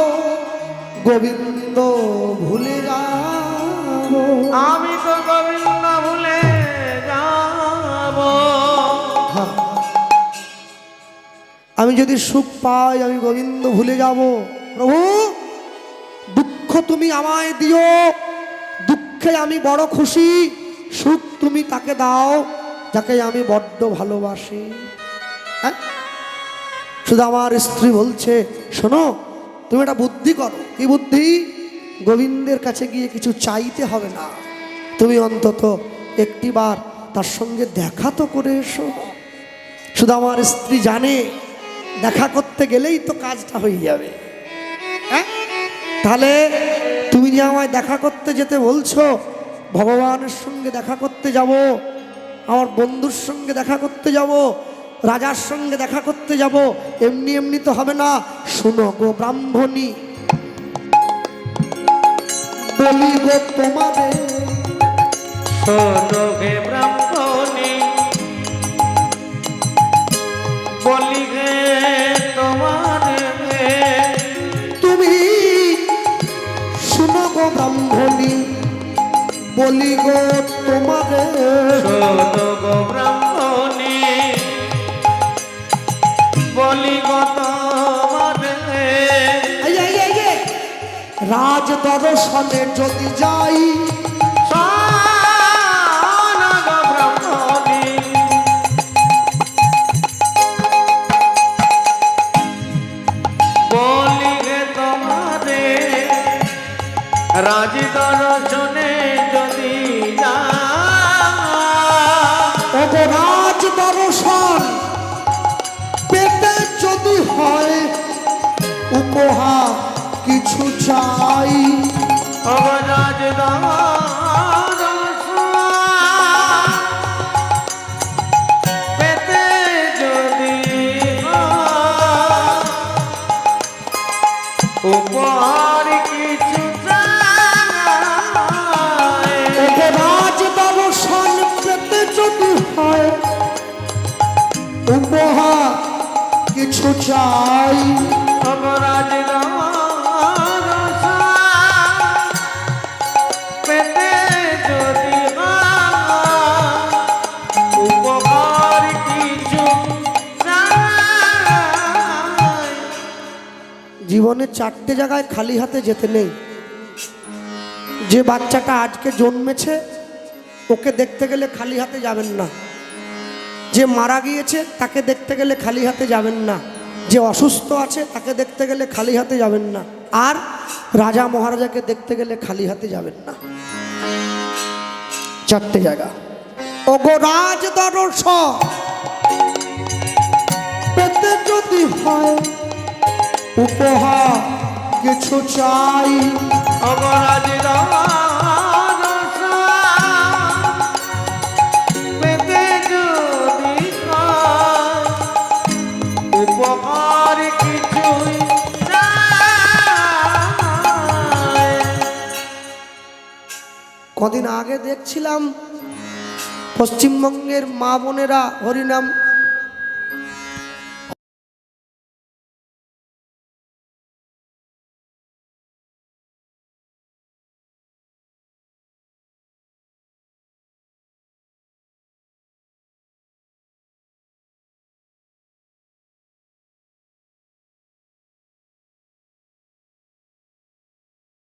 গোবিন্দ ভুলে যাব, আমি তো গোবিন্দ ভুলে যাব। হ্যাঁ, আমি যদি সুখ পাই আমি গোবিন্দ ভুলে যাব। প্রভু দুঃখ তুমি আমায় দিও, দুঃখে আমি বড় খুশি, সুখ তুমি তাকে দাও যাকে আমি বড্ড ভালোবাসি। হ্যাঁ, শুধু আমার স্ত্রী বলছে, শোনো তুমি একটা বুদ্ধি করো। কি বুদ্ধি? গোবিন্দের কাছে গিয়ে কিছু চাইতে হবে না, তুমি অন্তত একটিবার তার সঙ্গে দেখা তো করে এসো। শুধু আমার স্ত্রী জানে দেখা করতে গেলেই তো কাজটা হয়ে যাবে। হ্যাঁ, তাহলে তুমি যে আমায় দেখা করতে যেতে বলছো, ভগবানের সঙ্গে দেখা করতে যাব, আমার বন্ধুর সঙ্গে দেখা করতে যাব, রাজার সঙ্গে দেখা করতে যাব, এমনি এমনি তো হবে না। শোনো গো ব্রাহ্মণী, বলি গো তোমাদের, শোনো গে ব্রাহ্মণী, বলি গে তোমাদের। তুমি শোনো গো ব্রাহ্মণী, বলি গো তোমাদের, শোনো গো ব্রাহ্মণী, বলি গো তোমাদের। রাজ দর্শনে যদি যাই, শোনো গো ব্রাহ্মণী, বলি গে তোমাদের। রাজ দর্শনে যদি ওগো রাজ দর্শন পেতে যদি হয়, উপহার কিছু চাই। রাজ পেতে যদি উপহার কিছু ওগো রাজ দর্শন পেতে যদি হয়, উপহার কিছু চাই। রাজ পেতে যদি উপহার কিছু জীবনে 4টে জায়গায় খালি হাতে যেতে নেই। যে বাচ্চাটা আজকে জন্মেছে ওকে দেখতে গেলে খালি হাতে যাবেন না। যে মারা গিয়েছে তাকে দেখতে গেলে খালি হাতে যাবেন না। যে অসুস্থ আছে তাকে দেখতে গেলে খালি হাতে যাবেন না। আর রাজা মহারাজাকে দেখতে গেলে খালি হাতে যাবেন না। 4টে জায়গা। ওগো রাজ দরস পেতে যদি হয় উপহার কিছু চাই, অগরাজ দরস পেতে যদি হয় উপহার কিছুই নাই। কদিন আগে দেখছিলাম পশ্চিমবঙ্গের মা বোনেরা হরিনাম